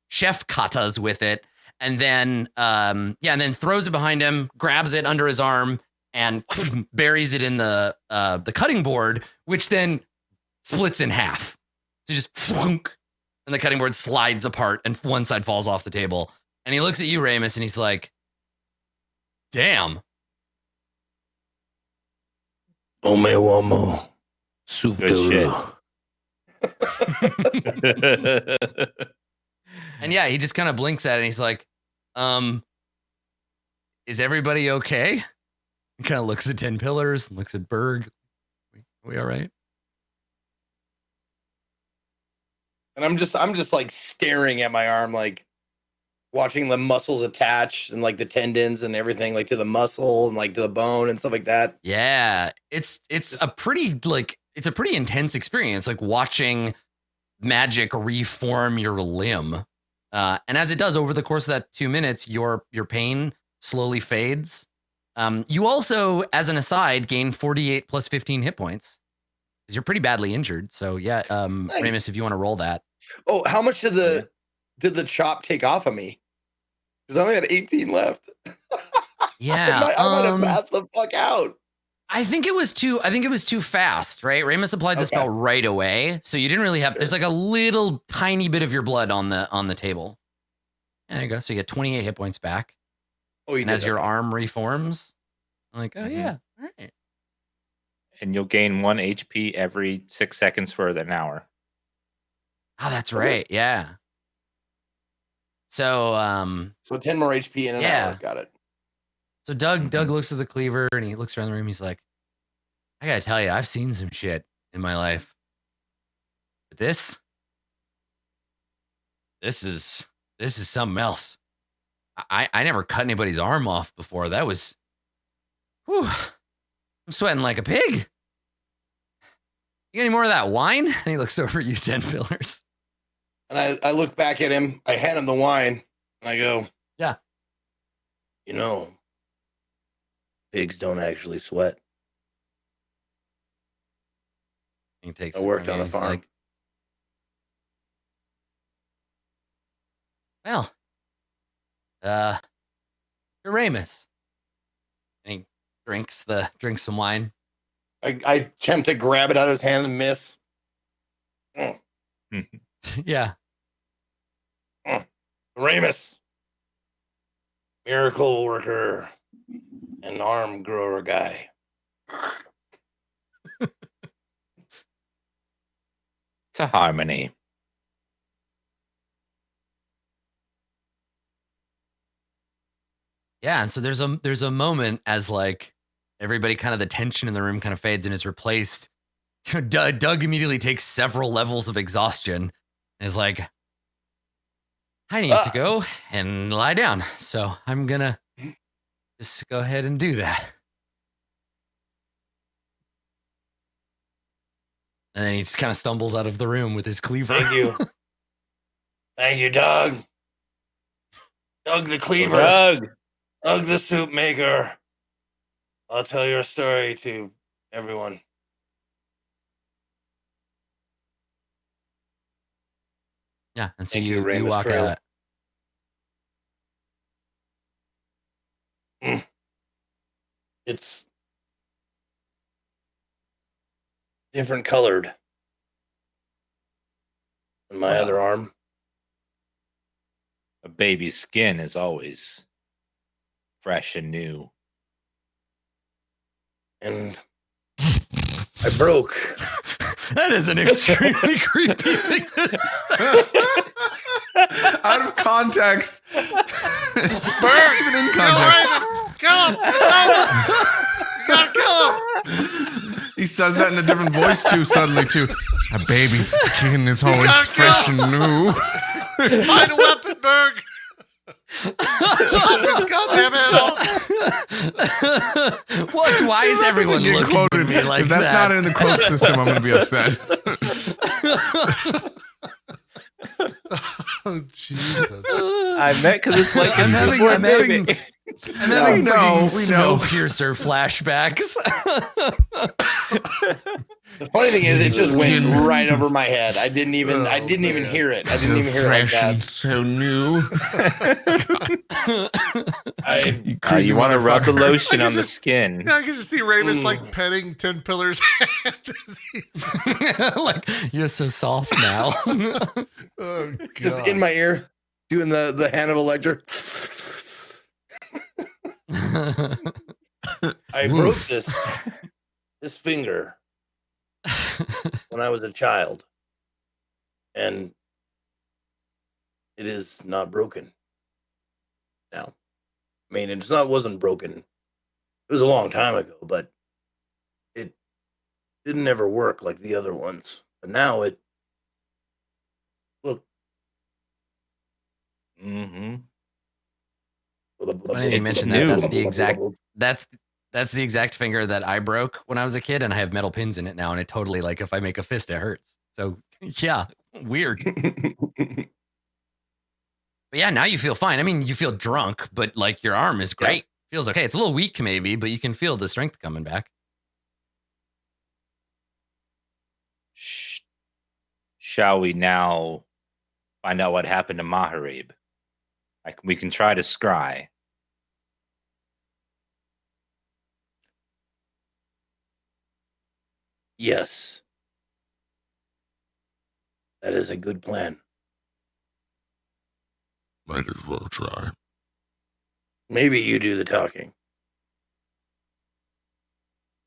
chef katas with it. And then and then throws it behind him, grabs it under his arm, and buries it in the cutting board, which then splits in half. So just flunk, and the cutting board slides apart, and one side falls off the table. And he looks at you, Ramus, and he's like, "Damn." Omewamo. Soup Good shit. And yeah, he just kind of blinks at it, and he's like, is everybody okay? He kind of looks at 10 Pillars and looks at Berg. Are we all right? And I'm just like staring at my arm, like watching the muscles attach and like the tendons and everything, like to the muscle and like to the bone and stuff like that. Yeah, it's a pretty intense experience, like watching magic reform your limb. And as it does over the course of that 2 minutes, your pain slowly fades. You also, as an aside, gain 48 plus 15 hit points because you're pretty badly injured. So yeah, Nice. Ramus, if you want to roll that. Oh, how much did the chop take off of me? Because I only had 18 left. Yeah, I might have passed the fuck out. I think it was too fast, right? Ramus applied the spell right away, so you didn't really have. There's like a little tiny bit of your blood on the table. There you go. So you get 28 hit points back. Oh, you And did, as your okay. arm reforms, I'm like, oh yeah, all right. And you'll gain 1 HP every 6 seconds for an hour. Oh, that's right. Yeah. So So 10 more HP in an hour. Got it. So Doug looks at the cleaver and he looks around the room. He's like, I gotta tell you, I've seen some shit in my life. But this is something else. I never cut anybody's arm off before. That was, whew, I'm sweating like a pig. You got any more of that wine? And he looks over at you, 10 Pillars. And I look back at him. I hand him the wine. And I go, yeah. Pigs don't actually sweat. He takes I worked on a farm. Like, well, you're Ramus. And he drinks some wine. I attempt to grab it out of his hand and miss. Yeah. Ramus. Miracle worker. An arm grower guy. To harmony. Yeah, and so there's a moment as like everybody kind of the tension in the room kind of fades and is replaced. Doug immediately takes several levels of exhaustion and is like, I need to go and lie down. So I'm gonna just go ahead and do that. And then he just kind of stumbles out of the room with his cleaver. Thank you. Thank you, Doug. Doug the cleaver. Doug. Doug the soup maker. I'll tell your story to everyone. Yeah, and so Thank you, you Ramus walk crew. out. It's different colored than my Well. other arm. A baby's skin is always fresh and new. And I broke. That is an extremely creepy thing to say. Out of context. Burn! Even in Kill context. Ramus! Kill him! It's over! You gotta kill him! He says that in a different voice too, suddenly too. A baby's skin is always gotta fresh kill and new. Find a weapon, Berg! Chop his goddamn head off! What? Why is That everyone doesn't get looking at quoted. me like If that's that? not in the quote system, I'm going to be upset. Oh, Jesus. I meant because it's like I'm having We freaking know. Snowpiercer flashbacks. The funny thing is, it just went Skin. right over my head. I didn't even Oh, man. hear it. I So didn't even hear it like fresh and that. so new. you want to rub the motherfucker. lotion I on the just- skin. Yeah, I can just see Ramus like petting 10 Pillars' hand as he's. Like, you're so soft now. Oh, Just God. in my ear, doing the Hannibal Lecter. I broke this finger when I was a child, and it is not broken now. I mean, wasn't broken. It was a long time ago, but it didn't ever work like the other ones. But now it look. Mm-hmm. Funny you mentioned that. That's the exact. That's the exact finger that I broke when I was a kid, and I have metal pins in it now, and it totally, like, if I make a fist, it hurts. So yeah, weird. But yeah, now you feel fine. I mean, you feel drunk, but like your arm is great. Feels okay. It's a little weak maybe, but you can feel the strength coming back. Shall we now find out what happened to Maharib? We can try to scry. Yes. That is a good plan. Might as well try. Maybe you do the talking.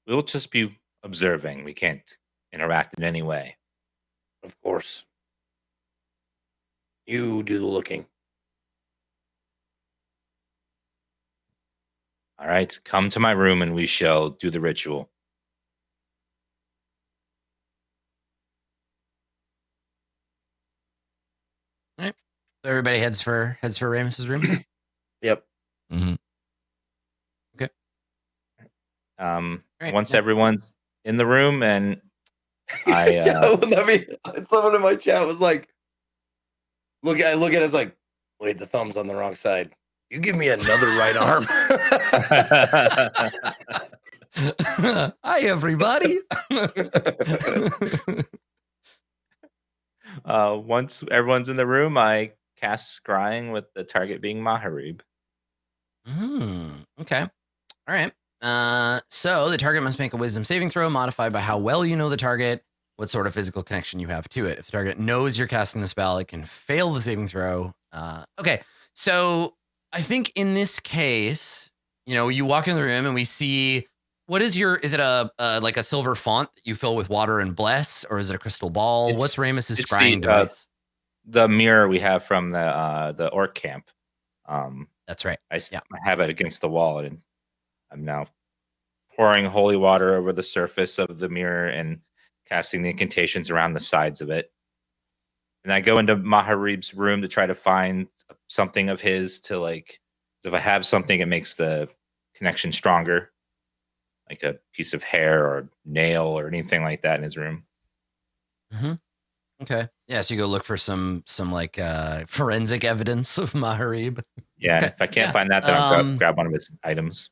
We'll just be observing. We can't interact in any way. Of course. You do the looking. All right, come to my room and we shall do the ritual. All right. So everybody heads for Ramus's room. Yep. Mm-hmm. Right. Once everyone's in the room and I Someone in my chat was like, I look at it, it's like, wait, the thumb's on the wrong side. You give me another right arm. Hi, everybody. once everyone's in the room, I cast scrying with the target being Maharib. Okay. All right. So the target must make a wisdom saving throw modified by how well you know the target, what sort of physical connection you have to it. If the target knows you're casting the spell, it can fail the saving throw. Okay. So I think in this case, you walk in the room and we see, is it a like a silver font that you fill with water and bless, or is it a crystal ball? What's Ramus's scrying device? The mirror we have from the orc camp. That's right. I have it against the wall, and I'm now pouring holy water over the surface of the mirror and casting the incantations around the sides of it. And I go into Maharib's room to try to find something of his to if I have something, it makes the connection stronger, like a piece of hair or nail or anything like that in his room. Mm-hmm. Okay. Yeah, so you go look for some forensic evidence of Maharib. Yeah, Okay. if I can't find that, then I'll grab one of his items.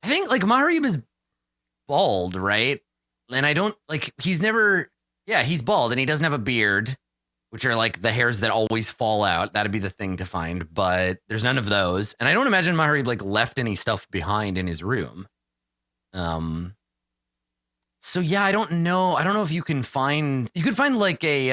I think like Maharib is bald, right? And I don't like he's never. Yeah, he's bald and he doesn't have a beard, which are like the hairs that always fall out. That'd be the thing to find, but there's none of those. And I don't imagine Maharib like left any stuff behind in his room. So yeah, I don't know. I don't know if you could find like a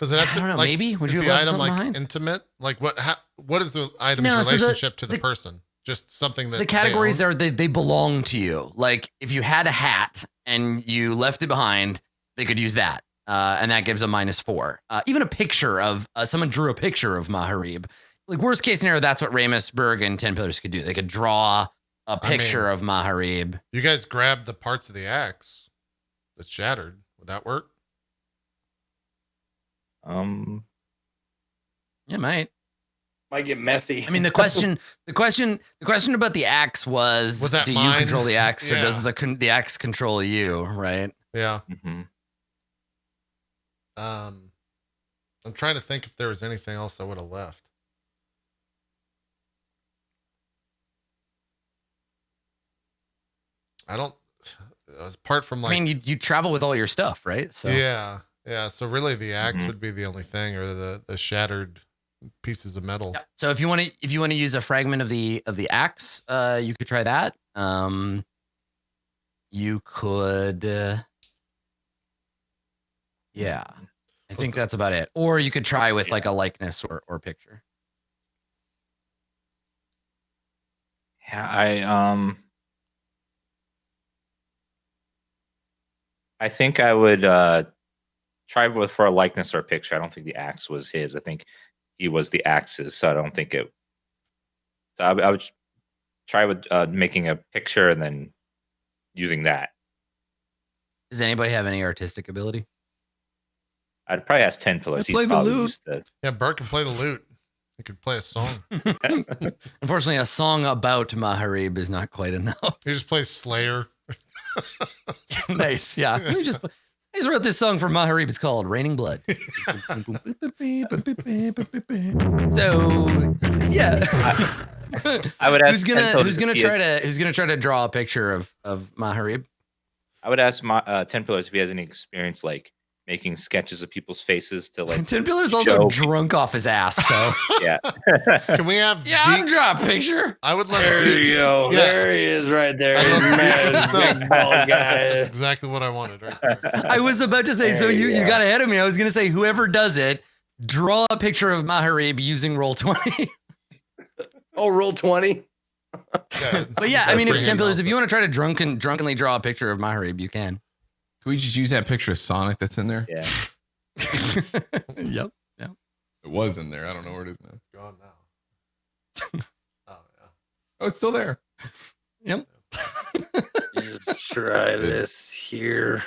Does it have I to? don't know. Like, Maybe would is you the have left item something like behind? intimate? Like what is the item's No, so relationship to the the- person? Just something that The categories they own? they belong to you. Like if you had a hat and you left it behind, they could use that. And that gives a -4. Even a picture of someone drew a picture of Maharib. Like worst case scenario, that's what Ramus, Berg, and 10 Pillars could do. They could draw a picture of Maharib. You guys grabbed the parts of the axe that's shattered. Would that work? Yeah, might. Might get messy. I mean, the question about the axe was that do you mine? control the axe or Yeah. does the axe control you? Right. Yeah. Mm-hmm. I'm trying to think if there was anything else I would have left. I don't. Apart from like, I mean, you travel with all your stuff, right? So yeah. So really, the axe Mhm. would be the only thing, or the shattered pieces of metal. Yeah. So if you want to use a fragment of the axe, you could try that. You could, yeah. I think that's about it. Or you could try with like a likeness or picture. Yeah, I think I would try for a likeness or a picture. I don't think the axe was his. I think he was the axe's, so I don't think it. So I would try with making a picture and then using that. Does anybody have any artistic ability? I'd probably ask 10 Pillars. Play He's the probably lute. used to. Yeah, Bert can play the lute. He could play a song. Unfortunately, a song about Maharib is not quite enough. He just plays Slayer. Nice, yeah. I just wrote this song for Maharib. It's called "Raining Blood." So, yeah. I would ask who's 10 Pillars gonna if he try to draw a picture of Maharib? I would ask 10 Pillars if he has any experience like making sketches of people's faces to like. 10 Pillars also show- drunk off his ass. So Yeah. Can we have? yeah, I'll Zeke- draw a picture. I would love There Zeke. you go. Yeah. There he is, right there. I love He's Zeke mad, himself. big bald guy. That's exactly what I wanted right there. I was about to say. So There you you go. got ahead of me. I was gonna say whoever does it, draw a picture of Maharib using Roll20. Oh, roll 20. Yeah, But yeah, I mean, if freaking 10 Pillars, if awesome. you want to try to drunkenly draw a picture of Maharib, you can. Can we just use that picture of Sonic that's in there? Yeah. Yep. It was in there. I don't know where it is now. It's gone now. Oh yeah. Oh, it's still there. Yep. Just try this here.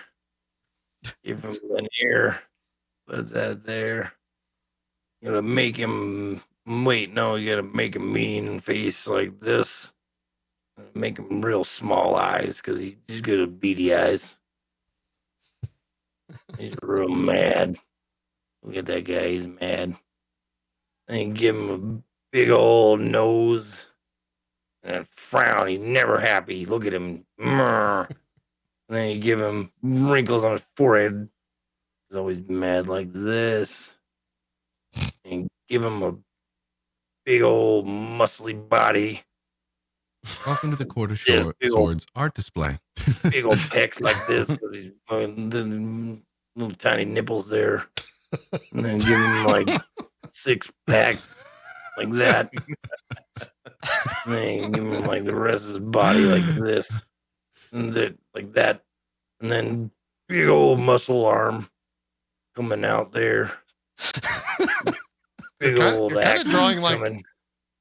Give him an ear. Put that there. You gotta make him wait. No, you gotta make a mean face like this. Make him real small eyes because he's got a beady eyes. He's real mad. Look at that guy. He's mad. And give him a big old nose and a frown. He's never happy. Look at him. And then you give him wrinkles on his forehead. He's always mad like this. And give him a big old muscly body. Welcome to the Quarter Yes, Short big old- Swords art display. Big old pecs like this. 'Cause he's fucking the little tiny nipples there. And then give him like 6-pack like that. And then give him like the rest of his body like this. And like that. And then big old muscle arm coming out there. Big You're old kinda axe drawing like- coming.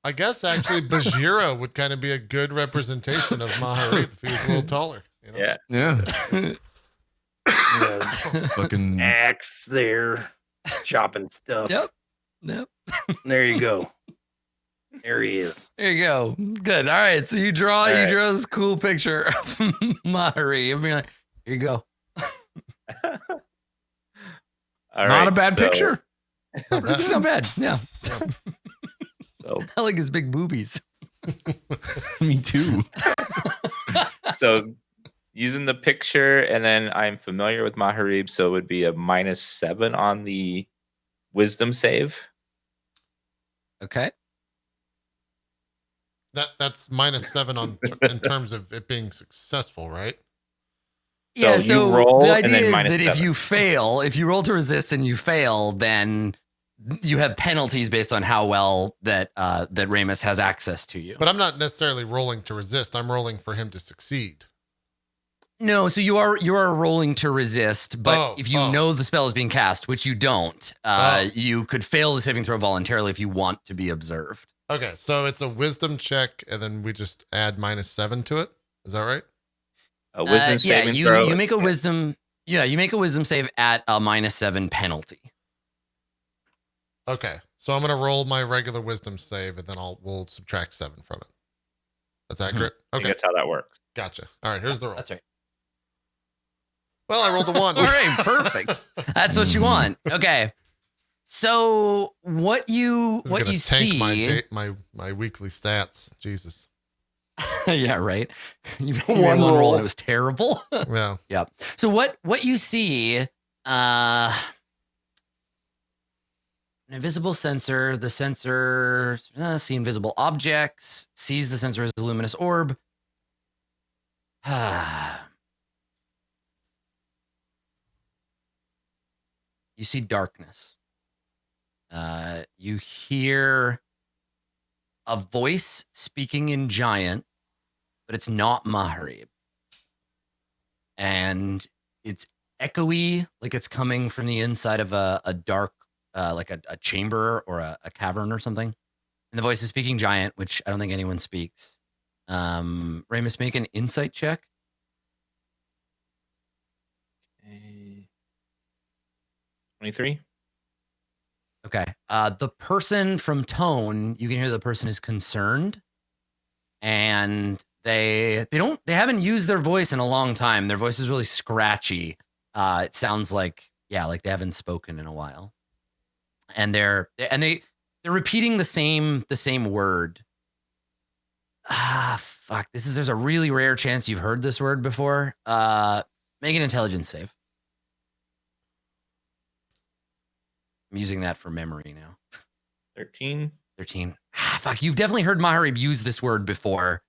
I guess actually Bajira would kind of be a good representation of Maharib if he was a little taller. You know? Yeah. Yeah. Yeah, Fucking axe there, chopping stuff. Yep. Yep. There you go. There he is. There you go. Good. All right. So you draw All right. this cool picture of Maharib. Be like, here you go. All not right, a bad so- picture. It's not bad. Yeah. So I like his big boobies. Me too. So using the picture, and then I'm familiar with Maharib, so it would be a -7 on the wisdom save. Okay. That's -7 in terms of it being successful, right? So Yeah, you roll, the and idea then is that if -7. you fail, if you roll to resist and you fail, then you have penalties based on how well that that Ramus has access to you. But I'm not necessarily rolling to resist. I'm rolling for him to succeed. No, so you are rolling to resist, but Oh, if you know the spell is being cast, which you don't, you could fail the saving throw voluntarily if you want to be observed. Okay, so it's a wisdom check, and then we just add -7 to it. Is that right? A wisdom Yeah, saving throw. you make a wisdom. Yeah, you make a wisdom save at a -7 penalty. Okay, so I'm gonna roll my regular wisdom save, and then we'll subtract 7 from it. That's accurate. I think Okay, that's how that works. gotcha. All right, here's the roll. That's right. Well, I rolled a 1. All right, perfect. That's what you want. Okay. So what you This is gonna see? tank my weekly stats. Jesus. Yeah, right. You made One one roll roll. and it was terrible. Yeah. Yep. So what you see? An invisible sensor. The sensor see invisible objects. Sees the sensor as a luminous orb. You see darkness. You hear a voice speaking in giant, but it's not Maharib. And it's echoey, like it's coming from the inside of a dark, like a chamber or a cavern or something. And the voice is speaking giant, which I don't think anyone speaks. Ramus, make an insight check. 23. Okay. The person from tone, you can hear the person is concerned, and they haven't used their voice in a long time. Their voice is really scratchy. It sounds like they haven't spoken in a while, and they're repeating the same word. Fuck. There's a really rare chance you've heard this word before. Make an intelligence save. I'm using that for memory now. 13. 13. Fuck, you've definitely heard Maharib use this word before,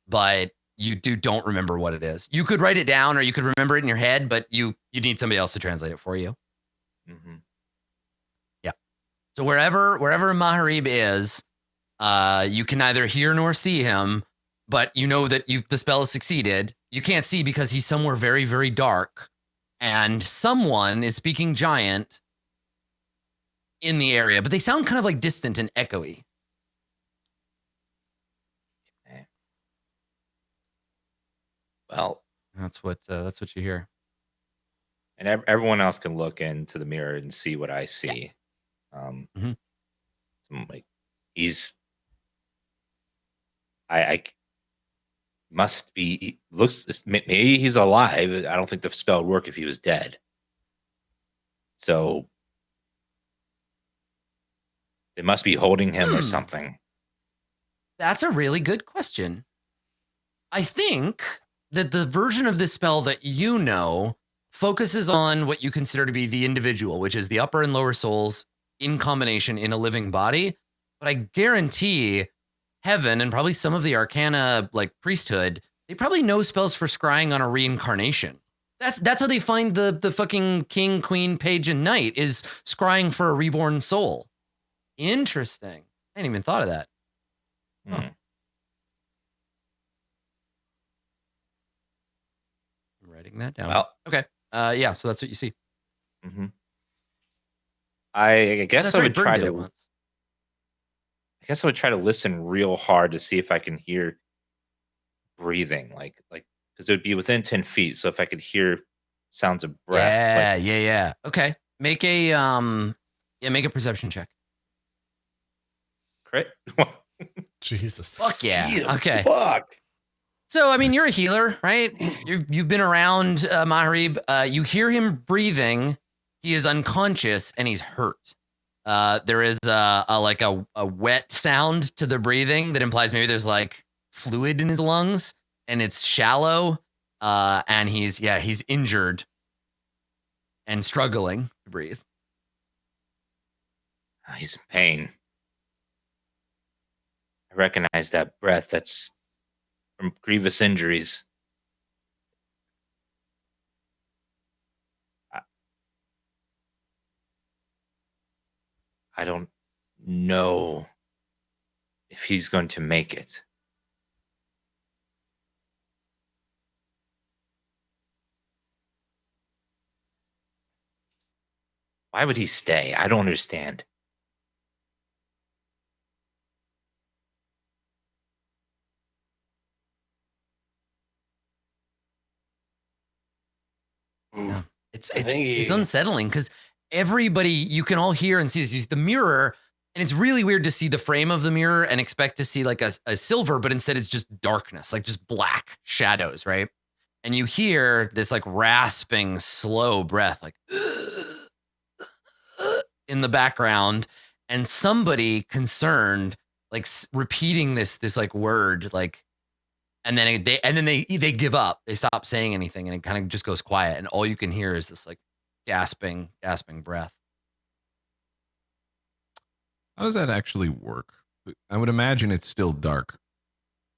but you don't remember what it is. You could write it down or you could remember it in your head, but you need somebody else to translate it for you. Mm-hmm. Yeah. So wherever Maharib is, you can neither hear nor see him, but you know that the spell has succeeded. You can't see because he's somewhere very, very dark, and someone is speaking giant in the area, but they sound kind of like distant and echoey. Okay. Well, That's what you hear. and everyone else can look into the mirror and see what I see. Mhm. So like I must be maybe he's alive. I don't think the spell would work if he was dead. So they must be holding him or something. That's a really good question. I think that the version of this spell that you know focuses on what you consider to be the individual, which is the upper and lower souls in combination in a living body. But I guarantee Heaven and probably some of the Arcana, like priesthood, they probably know spells for scrying on a reincarnation. That's how they find the fucking king, queen, page, and knight is scrying for a reborn soul. Interesting. I hadn't even thought of that. Hmm. I'm writing that down. Well, Okay. Yeah, so that's what you see. hmm I guess That's I right, would Bird try did to. it once. I guess I would try to listen real hard to see if I can hear breathing, like because it would be within 10 feet. So if I could hear sounds of breath, Yeah. Okay. Make a make a perception check. crit. Jesus. Fuck yeah. Yeah, Okay. Fuck. So I mean, you're a healer, right? You've been around Maharib. You hear him breathing. He is unconscious and he's hurt. There is a wet sound to the breathing that implies maybe there's like fluid in his lungs and it's shallow. And he's injured and struggling to breathe. He's in pain. I recognize that breath. That's from grievous injuries. I don't know if he's going to make it. Why would he stay? I don't understand. Yeah. It's I think it's unsettling because everybody, you can all hear and see this, the mirror, and it's really weird to see the frame of the mirror and expect to see like a silver, but instead it's just darkness, like just black shadows, right? And you hear this like rasping, slow breath, like in the background, and somebody concerned, like repeating this like word, like, and then they give up. They stop saying anything, and it kind of just goes quiet, and all you can hear is this like gasping breath. How does that actually work? I would imagine it's still dark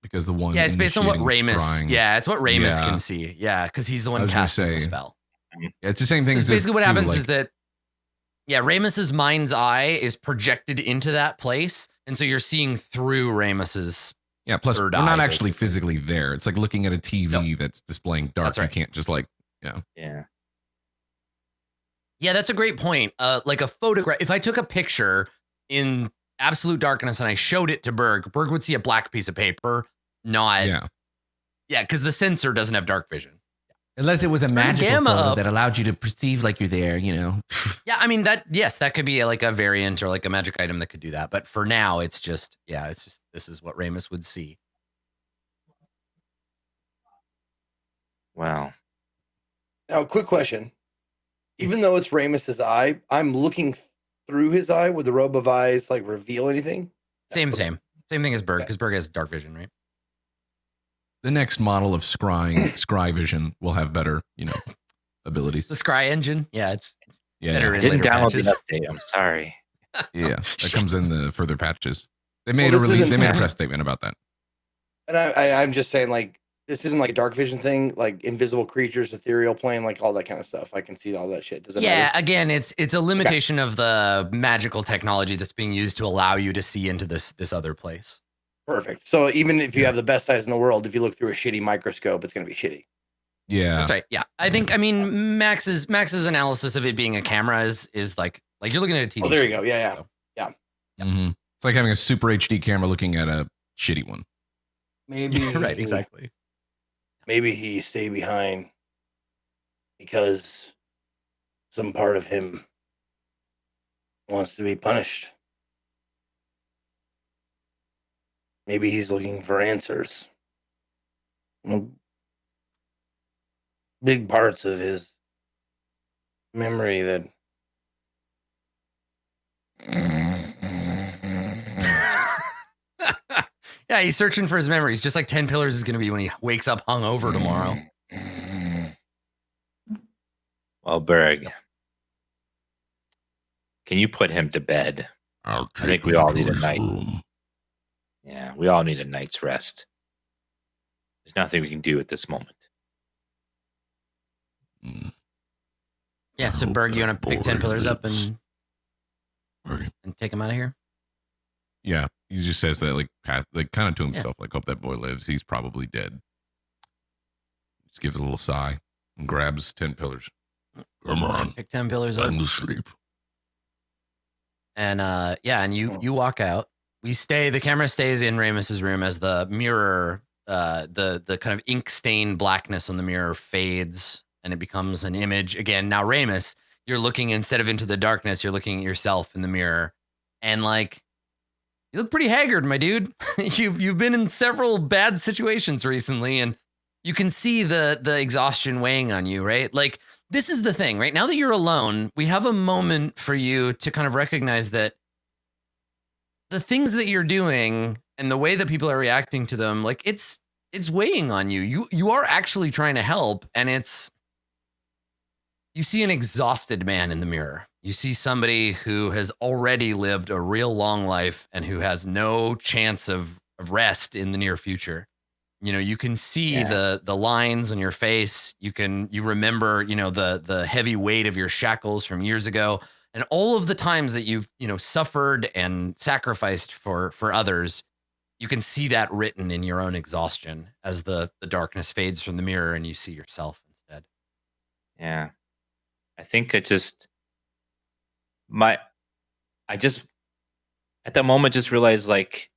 because the one. Yeah, it's based on what initiating Ramus. scrying- Yeah, it's what Ramus Yeah. can see. Yeah, because he's the one I was gonna casting the say, spell. Yeah, it's the same thing. Because as basically what too, happens like- is that, yeah, Ramus's mind's eye is projected into that place, and so you're seeing through Ramus's. Yeah, plus we're third not eye, actually basically. physically there. It's like looking at a TV that's displaying dark. That's right. You can't just like, Yeah. Yeah, that's a great point. Like a photograph. If I took a picture in absolute darkness and I showed it to Berg would see a black piece of paper. Not. yeah. Yeah, because the sensor doesn't have dark vision. Unless it was a magical gamma photo up. that allowed you to perceive like you're there, you know. Yeah, I mean that could be like a variant or like a magic item that could do that. But for now, it's just this is what Ramus would see. Wow. Now, quick question. Even though it's Ramus's eye, I'm looking through his eye. Would the robe of eyes like reveal anything? Same thing as Berg, because Berg has dark vision, right? The next model of scry vision will have better, abilities. The Scry engine, yeah, it's Yeah, better I in didn't later download patches. the update. I'm sorry. yeah. That comes in the further patches. They made Well, a this release. isn't- They made a press statement about that. And I'm just saying, like, this isn't like a dark vision thing, like invisible creatures, ethereal plane, like all that kind of stuff. I can see all that shit. Does it Yeah, matter? again, it's a limitation of the magical technology that's being used to allow you to see into this other place. Perfect. So even if you have the best eyes in the world, if you look through a shitty microscope, it's going to be shitty. Yeah. That's right. Yeah, I Max's analysis of it being a camera is like you're looking at a TV. Oh, there you screen, go. Yeah, so. Mhm. It's like having a super HD camera looking at a shitty one. Maybe Right, exactly. Maybe he stayed behind because some part of him wants to be punished. Maybe he's looking for answers. Big parts of his memory that Yeah, he's searching for his memories, just like 10 Pillars is going to be when he wakes up hungover tomorrow. Well, Berg, can you put him to bed? I'll take think we him all to need a his night. room. Yeah, we all need a night's rest. There's nothing we can do at this moment. Mm, Yeah, so hope Berg, you that want to pick boy 10 Pillars up lives. and Right. take him out of here? Yeah. He just says that like kind of to himself, like, hope that boy lives. He's probably dead. Just gives a little sigh and grabs 10 pillars. Come on. Pick 10 Pillars up. Time to sleep. And and you walk out. The camera stays in Ramus's room as the mirror, the kind of ink stained blackness on the mirror fades and it becomes an image. Again, now Ramus, you're looking instead of into the darkness, you're looking at yourself in the mirror. And like, you look pretty haggard, my dude. You've been in several bad situations recently, and you can see the exhaustion weighing on you, right? Like this is the thing, right? Now that you're alone, we have a moment for you to kind of recognize that the things that you're doing and the way that people are reacting to them, like it's weighing on you. You are actually trying to help, and you see an exhausted man in the mirror. You see somebody who has already lived a real long life and who has no chance of rest in the near future. You know, you can see the lines on your face. You remember, the heavy weight of your shackles from years ago, and all of the times that you've, suffered and sacrificed for others. You can see that written in your own exhaustion as the darkness fades from the mirror and you see yourself instead. Yeah. I think at that moment just realized, like,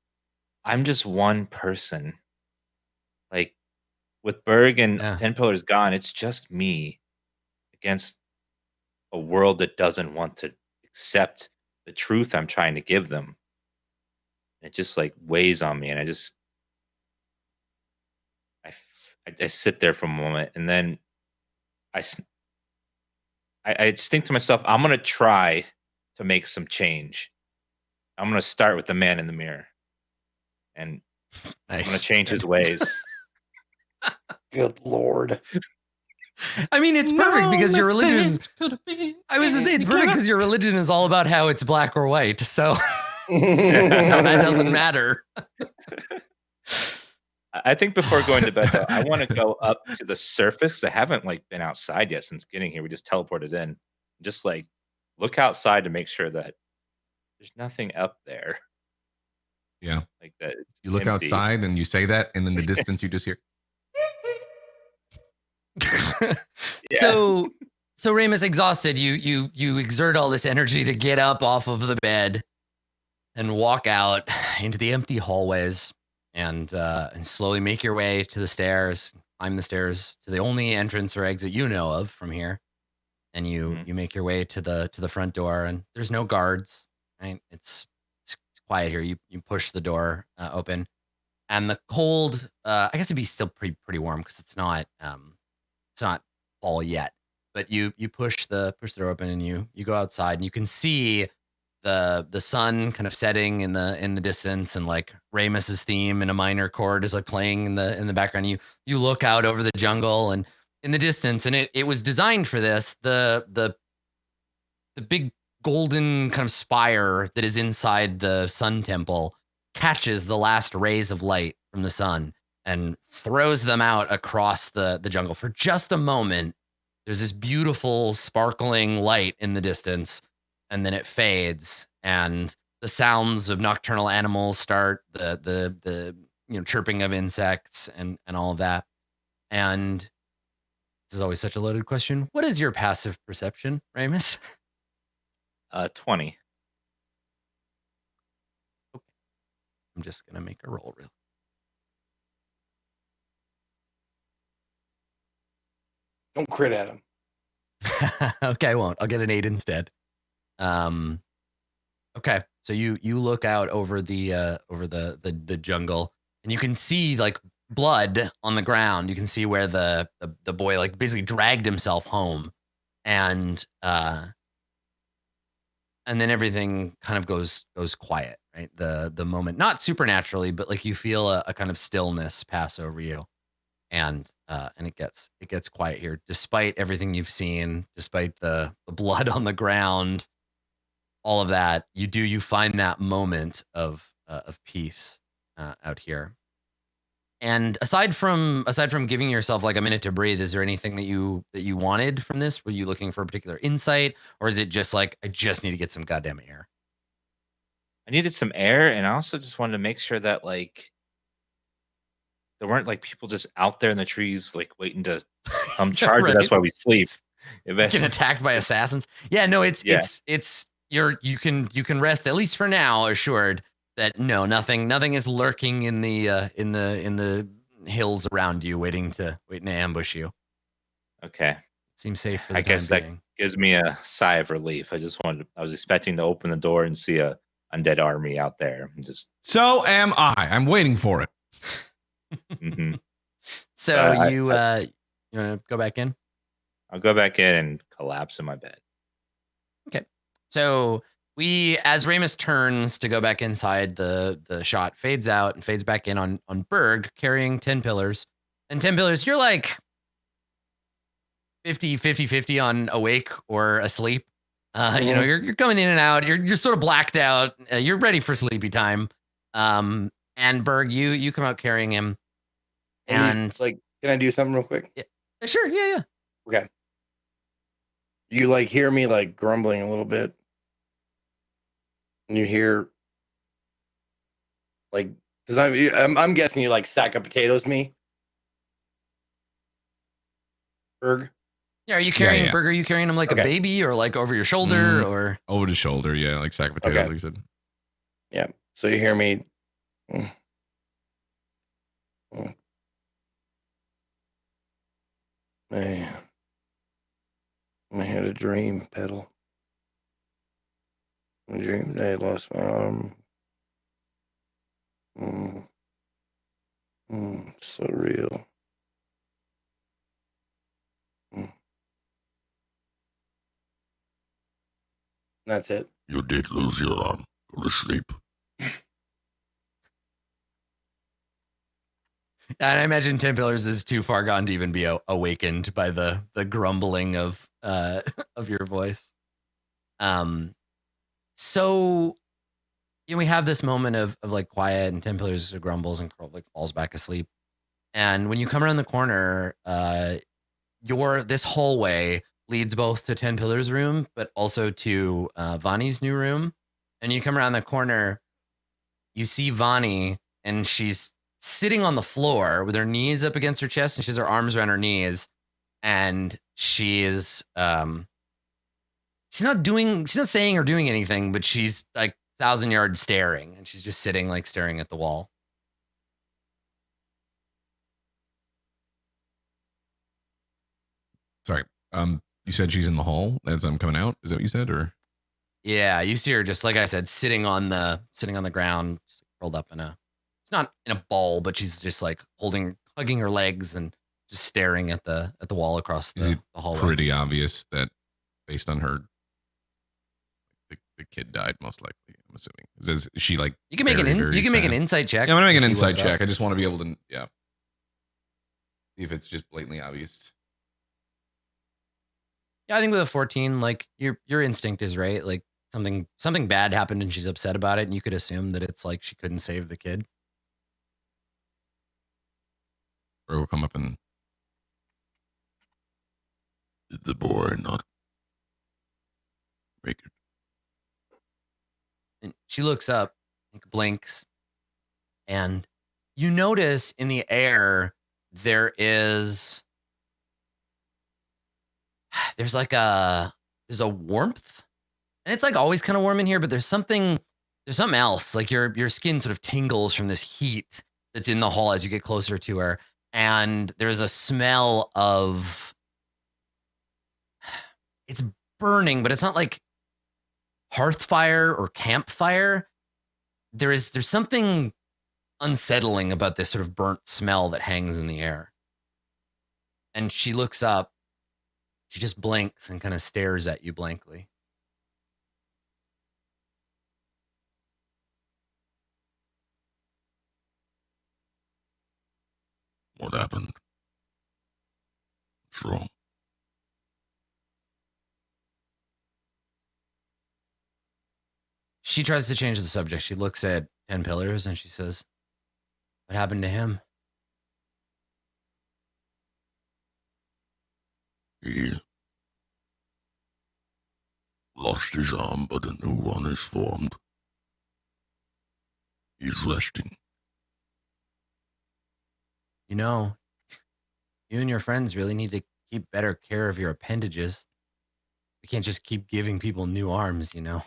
I'm just one person. Like, with Berg and 10 Pillars gone, it's just me against a world that doesn't want to accept the truth I'm trying to give them. It just like weighs on me, and I sit there for a moment, and then I just think to myself, I'm gonna try to make some change. I'm gonna start with the man in the mirror, and I'm gonna change his ways. Good Lord. I mean, it's perfect because your religion. I was gonna say it's perfect because your religion is all about how it's black or white. So that doesn't matter. I think before going to bed, though, I want to go up to the surface. I haven't been outside yet since getting here. We just teleported in. Just look outside to make sure that there's nothing up there. Yeah. Like that. You look empty. outside and you say that, and in the distance you just hear. So Ramus, exhausted, you exert all this energy to get up off of the bed and walk out into the empty hallways and slowly make your way to the stairs, climb the stairs to the only entrance or exit you know of from here. And you make your way to the front door, and there's no guards, right? It's quiet here. You push the door open, and the cold, I guess it'd be still pretty warm because it's not fall yet, but you push the door open and you go outside, and you can see the sun kind of setting in the distance, and Ramus's theme in a minor chord is playing in the background. You look out over the jungle and in the distance, and it was designed for this. The big golden kind of spire that is inside the sun temple catches the last rays of light from the sun and throws them out across the jungle for just a moment. There's this beautiful sparkling light in the distance, and then it fades, and the sounds of nocturnal animals start, the chirping of insects and all of that. And this is always such a loaded question. What is your passive perception, Ramus? 20. Okay. I'm just gonna make a roll real. Don't crit at him. Okay, I won't. I'll get an 8 instead. Okay, so you look out over the jungle, and you can see blood on the ground. You can see where the boy basically dragged himself home, and then everything kind of goes quiet, right? The moment, not supernaturally, but you feel a kind of stillness pass over you. And it gets quiet here, despite everything you've seen, despite the blood on the ground, all of that. You find that moment of peace out here. And aside from giving yourself a minute to breathe, is there anything that you wanted from this? Were you looking for a particular insight, or is it just I just need to get some goddamn air? I needed some air, and I also just wanted to make sure that there weren't people just out there in the trees waiting to come charge Right. us while we sleep. Getting attacked by assassins. Yeah, no, it's you can rest, at least for now, assured that nothing is lurking in the hills around you, waiting to ambush you. Okay. Seems safe for the I guess time that being. gives me a sigh of relief. I was expecting to open the door and see a undead army out there. So am I. I'm waiting for it. Mhm. So you want to go back in? I'll go back in and collapse in my bed. So as Ramus turns to go back inside, the shot fades out and fades back in on Berg carrying 10 pillars. And 10 pillars, you're like 50 on awake or asleep. You know, you're coming in and out. You're sort of blacked out. You're ready for sleepy time. And Berg, you come out carrying him. And like, can I do something real quick? Yeah, sure. Yeah. Okay. You like hear me like grumbling a little bit. And you hear like, because I'm guessing you like sack of potatoes me. Berg. Yeah, are you carrying Yeah. Berg? Are you carrying him like a Okay. baby or like over your shoulder or? Over the shoulder, yeah, like sack of potatoes, Okay. like you said. Yeah. So you hear me. Man, I had a dream, Petal. I dreamed I lost my arm. So real. That's it. You did lose your arm. Go to sleep. And I imagine 10 pillars is too far gone to even be awakened by the grumbling of your voice. So we have this moment of like quiet, and 10 pillars grumbles and like falls back asleep. And when you come around the corner, this hallway leads both to 10 pillars room, but also to Vani's new room. And you come around the corner, you see Vani, and she's sitting on the floor with her knees up against her chest, and she has her arms around her knees, and she's not saying or doing anything, but she's like 1,000 yards staring, and she's just sitting like staring at the wall. Sorry. You said she's in the hall as I'm coming out. Is that what you said, or? Yeah, you see her just like I said, sitting on the ground, just rolled up it's not in a ball, but she's just like hugging her legs and just staring at the wall across the hallway. Pretty obvious that based on her, the kid died most likely. I'm assuming. Is she like? You can make make an insight check. Yeah, I'm gonna make an insight check. I just want to be able to see if it's just blatantly obvious. Yeah, I think with a 14, like your instinct is right. Like something bad happened and she's upset about it, and you could assume that it's like she couldn't save the kid. Or we'll come up and Did the boy not make it? And she looks up, blinks, and you notice in the air there's a warmth, and it's like always kind of warm in here, but there's something else. Like your skin sort of tingles from this heat that's in the hall as you get closer to her, and there's a smell of, it's burning, but it's not like hearth fire or campfire. There's something unsettling about this sort of burnt smell that hangs in the air. And she looks up. She just blinks and kind of stares at you blankly. What happened? What's wrong? She tries to change the subject. She looks at 10 pillars and she says, "What happened to him?" He lost his arm, but a new one is formed. He's resting. You know, you and your friends really need to keep better care of your appendages. We can't just keep giving people new arms, you know.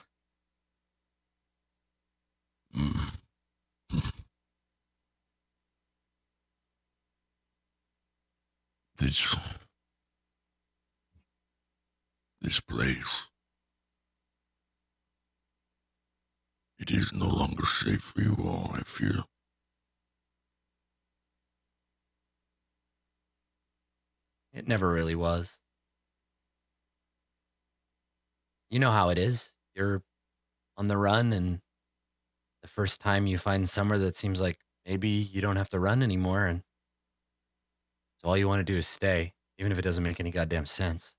This place, it is no longer safe for you all, I fear. It never really was. you know how it is. You're on the run, and the first time you find somewhere that seems like maybe you don't have to run anymore, and so all you want to do is stay, even if it doesn't make any goddamn sense.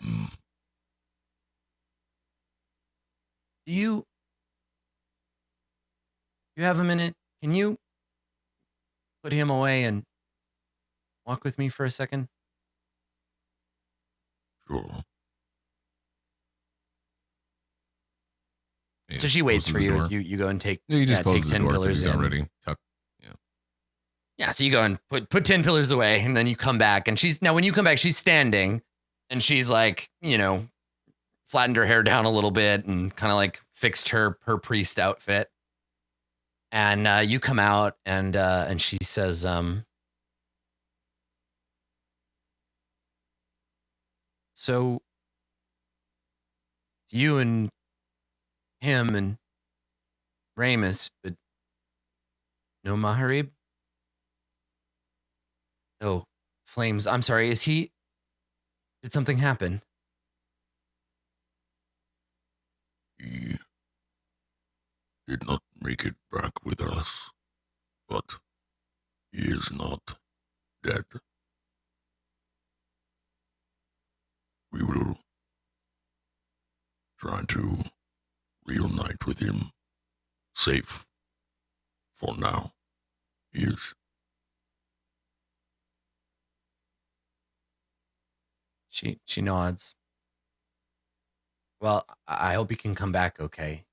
Mm. Do you have a minute? Can you put him away and walk with me for a second? Sure. He So just she waits closes for the you door. as you go and take Yeah, he just take closes the 10 door because pillars he's in. already tucked. Yeah, so you go and put 10 pillars away, and then you come back, and when you come back, she's standing, and she's like, flattened her hair down a little bit and kind of like fixed her priest outfit. And you come out, and she says, so it's you and him and Ramus, but no Maharib? No, Flames. I'm sorry, did something happen? He did not make it back with us, but he is not dead. We will try to reunite with him. Safe. For now. He is. She nods. Well, I hope he can come back okay.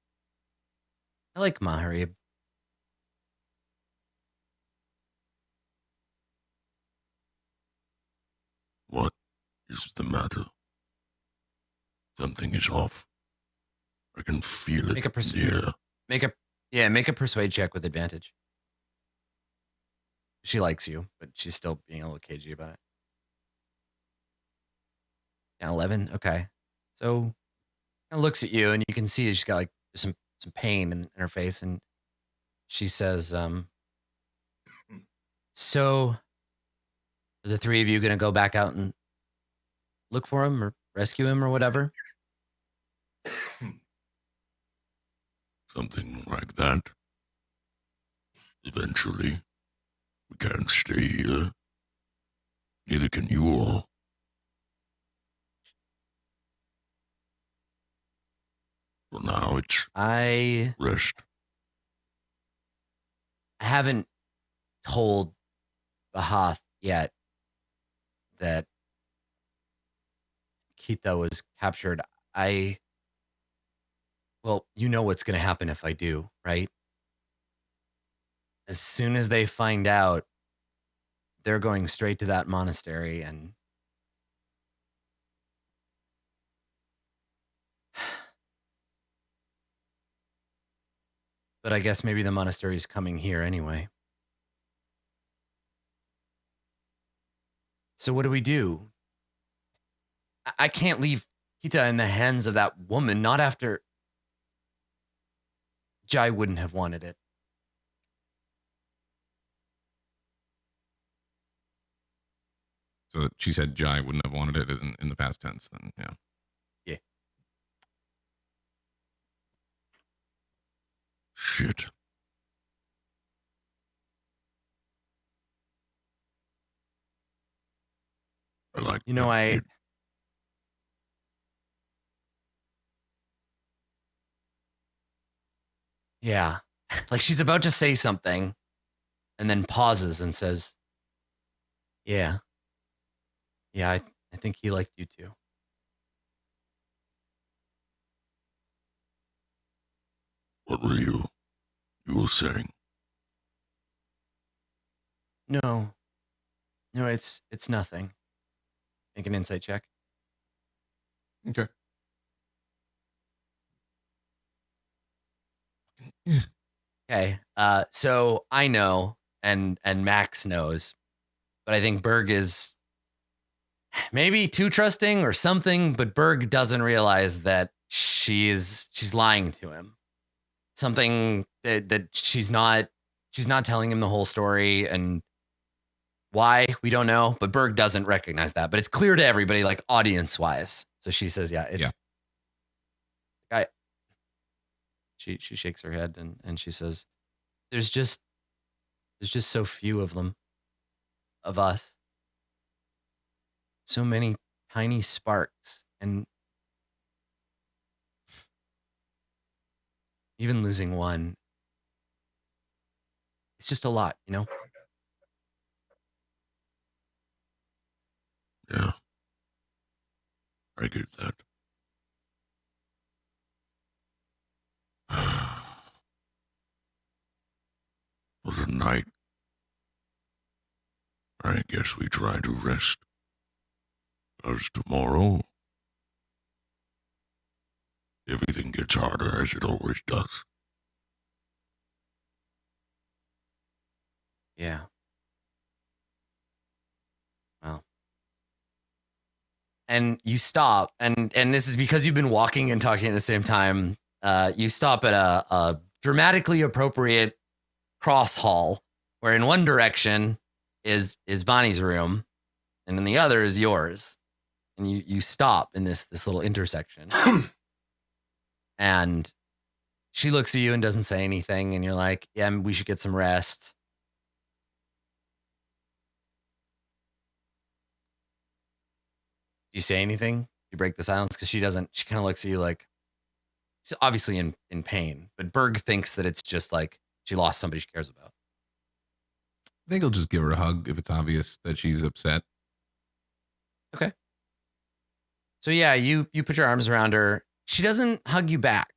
I like Maharib. What is the matter? Something is off. I can feel it Make a in the air. make a persuade check with advantage. She likes you, but she's still being a little cagey about it. Yeah, 11. Okay. So kind of looks at you, and you can see that she's got like some pain in her face, and she says, so are the three of you gonna go back out and look for him or rescue him or whatever? Something like that. Eventually, we can't stay here. Neither can you all. For now, it's I rest. haven't told Bahath yet that Kita was captured. Well, you know what's going to happen if I do, right? As soon as they find out, they're going straight to that monastery, and but I guess maybe the monastery's coming here anyway. So what do we do? I can't leave Kita in the hands of that woman, not after Jai wouldn't have wanted it. So she said Jai wouldn't have wanted it in the past tense. Then yeah. Shit. I like You know, that kid. Yeah. Like she's about to say something and then pauses and says, yeah. Yeah, I think he liked you too. What were you were saying? No, it's nothing. Make an insight check. Okay. Okay. So I know, and Max knows, but I think Berg is maybe too trusting or something. But Berg doesn't realize that she's lying to him. Something that she's not telling him the whole story, and Why? We don't know, but Berg doesn't recognize that. But it's clear to everybody, like audience-wise. So she says, yeah, it's She shakes her head and she says, there's just so few of them, of us. So many tiny sparks, and even losing one, it's just a lot, you know? Yeah. I get that. For the night, I guess we try to rest. 'Cause tomorrow, everything gets harder as it always does. Yeah. Well. And you stop, and this is because you've been walking and talking at the same time. You stop at a dramatically appropriate cross hall, where in one direction is Bonnie's room, and in the other is yours. And you stop in this little intersection, and she looks at you and doesn't say anything, and you're like, "Yeah, we should get some rest." Do you say anything? You break the silence because she doesn't. She kind of looks at you like she's obviously in pain, but Berg thinks that it's just like she lost somebody she cares about. I think he'll just give her a hug if it's obvious that she's upset. Okay. So yeah, you put your arms around her. She doesn't hug you back.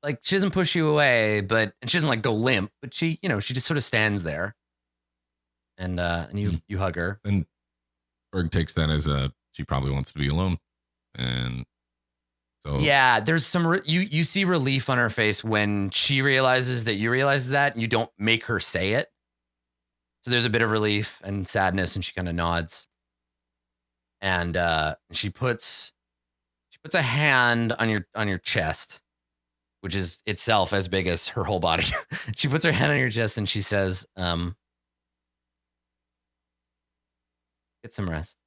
Like she doesn't push you away, and she doesn't like go limp, but she just sort of stands there. And you hug her. And Berg takes that as she probably wants to be alone. And so yeah, there's some you see relief on her face when she realizes that you realize that, and you don't make her say it. So there's a bit of relief and sadness, and she kind of nods. And she puts a hand on your chest, which is itself as big as her whole body. She puts her hand on your chest and she says, "Get some rest.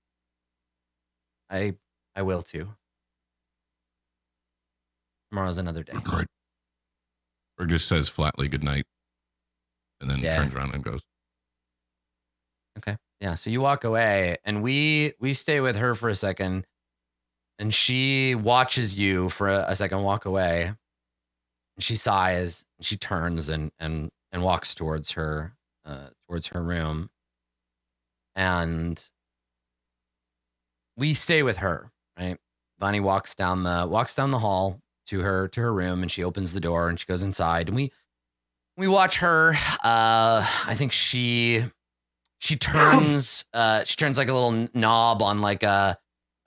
I will too. Tomorrow's another day." Good night. Berg just says flatly good night, and then Yeah. turns around and goes. Okay. Yeah. So you walk away, and we stay with her for a second, and she watches you for a second walk away. And she sighs, and she turns and walks towards her room. And we stay with her, right? Bonnie walks down the hall to her room, and she opens the door and she goes inside, and we watch her. I think she turns like a little knob on like a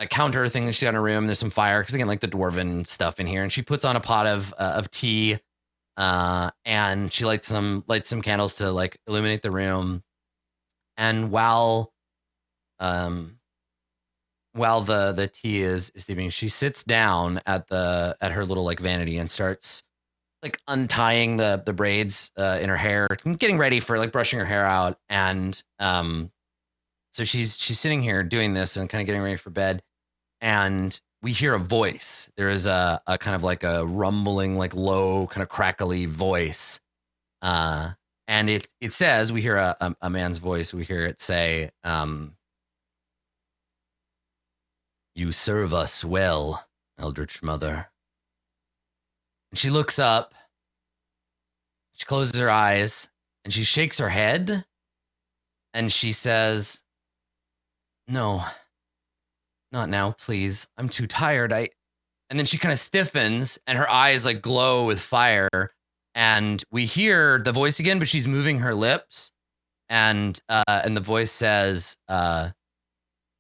counter thing that she's got in her room. There's some fire because again, like the dwarven stuff in here, and she puts on a pot of tea, and she lights some candles to like illuminate the room. And while the tea is steaming, she sits down at her little like vanity and starts like untying the braids in her hair, getting ready for like brushing her hair out. And so she's sitting here doing this and kind of getting ready for bed. And we hear a voice. There is a kind of like a rumbling, like low, kind of crackly voice. And it says, we hear a man's voice. We hear it say, "You serve us well, Eldritch Mother." And she looks up, she closes her eyes, and she shakes her head, and she says, "No, not now, please. I'm too tired. And then she kind of stiffens, and her eyes like glow with fire. And we hear the voice again, but she's moving her lips. And the voice says,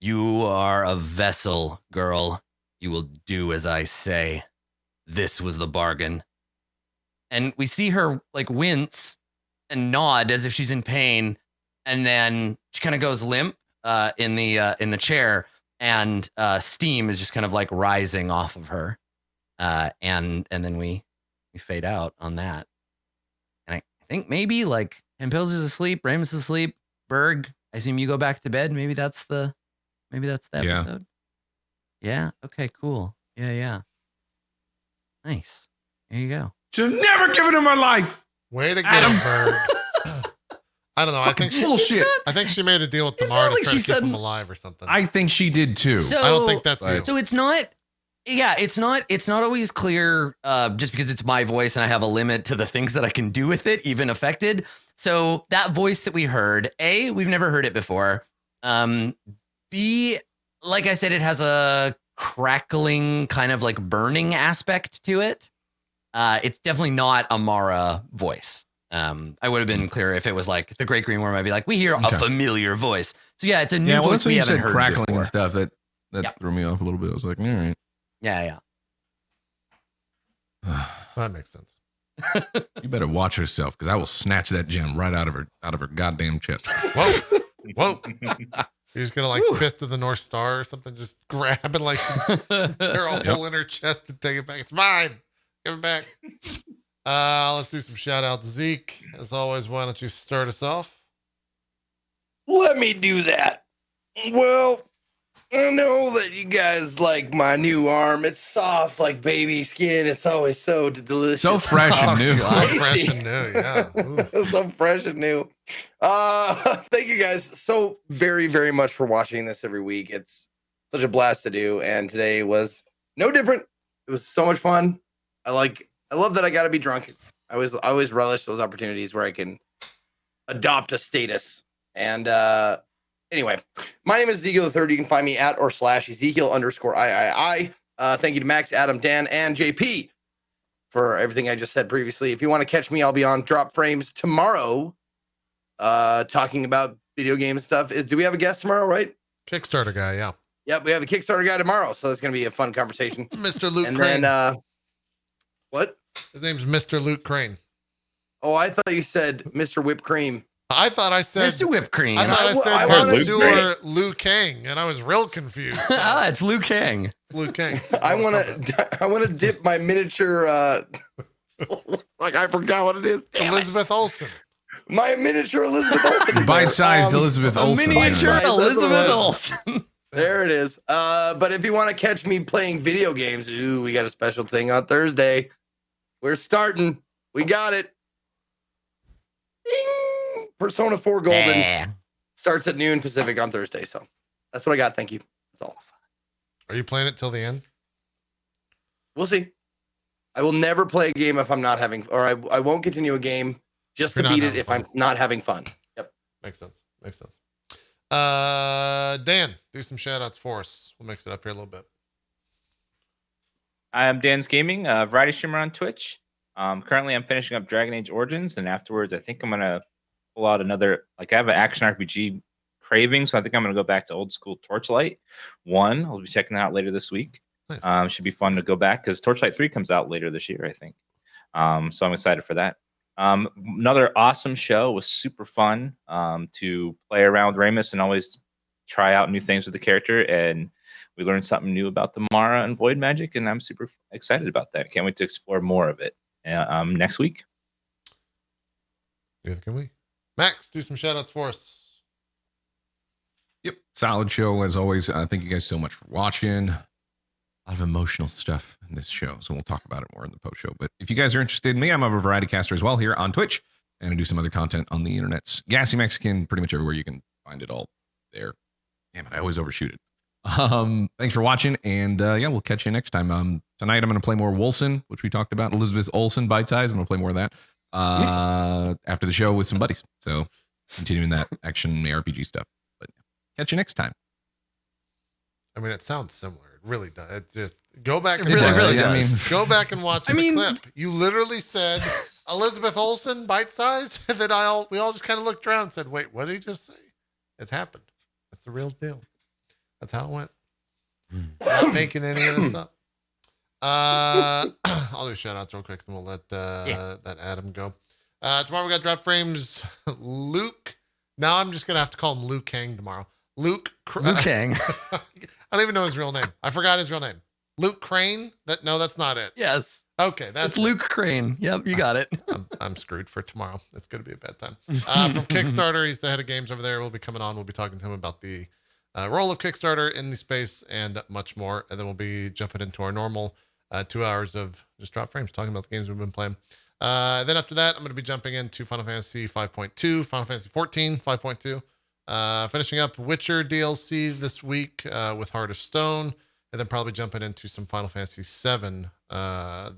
"You are a vessel, girl. You will do as I say. This was the bargain." And we see her like wince and nod as if she's in pain, and then she kind of goes limp in the chair, and steam is just kind of like rising off of her, and then we fade out on that. And I think maybe like Hempels is asleep, Ramus is asleep, Berg, I assume you go back to bed. Maybe that's the Yeah. episode. Yeah. Okay. Cool. Yeah. Nice. There you go. Should have never given her my life. Way to go, Adam. Bird. I don't know. I think Bullshit. I think she made a deal with It's Tamara not to like try she to keep said- him alive or something. I think she did too. So I don't think that's Right. you. So it's not. Yeah, it's not always clear just because it's my voice and I have a limit to the things that I can do with it, even affected. So that voice that we heard, A, we've never heard it before. B, like I said, it has a crackling kind of like burning aspect to it. It's definitely not a Mara voice. I would have been clearer if it was like the Great Green Worm. I'd be like, we hear a Okay. familiar voice. So yeah, it's a new Yeah, well, voice that's when we you haven't said heard crackling before. and stuff. That Yeah. threw me off a little bit. I was like, all right. Yeah. That makes sense. You better watch yourself because I will snatch that gem right out of her goddamn chest. Whoa. Whoa. You're just gonna like Whew. Fist of the North Star or something, just grab and like tear a hole in her chest and take it back. It's mine. Give it back. Let's do some shout outs. Zeke, as always, why don't you start us off? Let me do that. Well, I know that you guys like my new arm. It's soft like baby skin. It's always so delicious. So fresh and new. So fresh and new, yeah. Ooh. So fresh and new. Thank you guys so very, very much for watching this every week. It's such a blast to do, and today was no different. It was so much fun. I love that I got to be drunk. I always relish those opportunities where I can adopt a status. And anyway, my name is Ezekiel III. You can find me at or / Ezekiel_III. Thank you to Max, Adam, Dan, and JP for everything I just said previously. If you want to catch me, I'll be on Drop Frames tomorrow, talking about video game stuff. Do we have a guest tomorrow, right? Kickstarter guy, yeah. Yep, we have the Kickstarter guy tomorrow, so it's going to be a fun conversation. Mr. Luke And Crane. then, what? His name's Mr. Luke Crane. Oh, I thought you said Mr. Whipped Cream. I thought I said Mr. Whipped Cream. I thought I said I wanna- Monsieur Liu Kang, and I was real confused. So It's Liu Kang. it's Liu Kang. I want to dip my miniature. Like I forgot what it is. Damn it. Elizabeth Olsen. My miniature Elizabeth Olsen. Bite-sized Elizabeth A Olsen. miniature That's what it Elizabeth was. Olsen. There it is. But if you want to catch me playing video games, we got a special thing on Thursday. We're starting. We got it. Ding! Persona 4 Golden Yeah. starts at noon Pacific on Thursday. So that's what I got. Thank you. That's all. Are you playing it till the end? We'll see. I will never play a game if I'm not having, or I won't continue a game just to If you're not beat it having if fun. I'm not having fun. Yep. Makes sense. Makes sense. Dan, do some shout outs for us. We'll mix it up here a little bit. I'm DansGaming, variety streamer on Twitch. Currently, I'm finishing up Dragon Age Origins, and afterwards, I think I'm gonna pull out another. Like, I have an action RPG craving, so I think I'm gonna go back to old school Torchlight 1. I'll be checking that out later this week. Nice. Should be fun to go back because Torchlight 3 comes out later this year, I think. So I'm excited for that. Another awesome show. Was super fun to play around with Ramus and always try out new things with the character. And we learned something new about the Mara and Void magic, and I'm super excited about that. Can't wait to explore more of it next week. Neither can we. Max, do some shout outs for us. Yep. Solid show as always. Thank you guys so much for watching. A lot of emotional stuff in this show, so we'll talk about it more in the post show. But if you guys are interested in me, I'm a variety caster as well here on Twitch, and I do some other content on the internet's GassyMexican, pretty much everywhere you can find it all there. Damn it, I always overshoot it. Thanks for watching, and yeah, we'll catch you next time. Tonight I'm going to play more Wolson, which we talked about. Elizabeth Olsen, bite size. I'm going to play more of that after the show with some buddies. So continuing that action RPG stuff. But catch you next time. I mean, it sounds similar. It really does. It just go back. It and really, watch really it. does. Go back and watch I the mean- clip. You literally said Elizabeth Olsen, bite size, and then we all just kind of looked around and said, "Wait, what did he just say?" It's happened. That's the real deal. That's how it went. Not making any of this up. I'll do shout outs real quick, then we'll let that Adam go. Tomorrow we got Drop Frames. Luke. Now I'm just gonna have to call him Liu Kang tomorrow. Luke Liu Kang. I don't even know his real name. I forgot his real name. Luke Crane? That's not it. Yes. Okay, that's It's Luke Crane. Yep, you got it. I'm screwed for tomorrow. It's going to be a bad time. From Kickstarter, he's the head of games over there. We'll be coming on. We'll be talking to him about the role of Kickstarter in the space and much more. And then we'll be jumping into our normal 2 hours of just drop frames, talking about the games we've been playing. Then after that, I'm going to be jumping into Final Fantasy 5.2, Final Fantasy 14, 5.2. Finishing up Witcher DLC this week with Heart of Stone. And then probably jumping into some Final Fantasy 7, at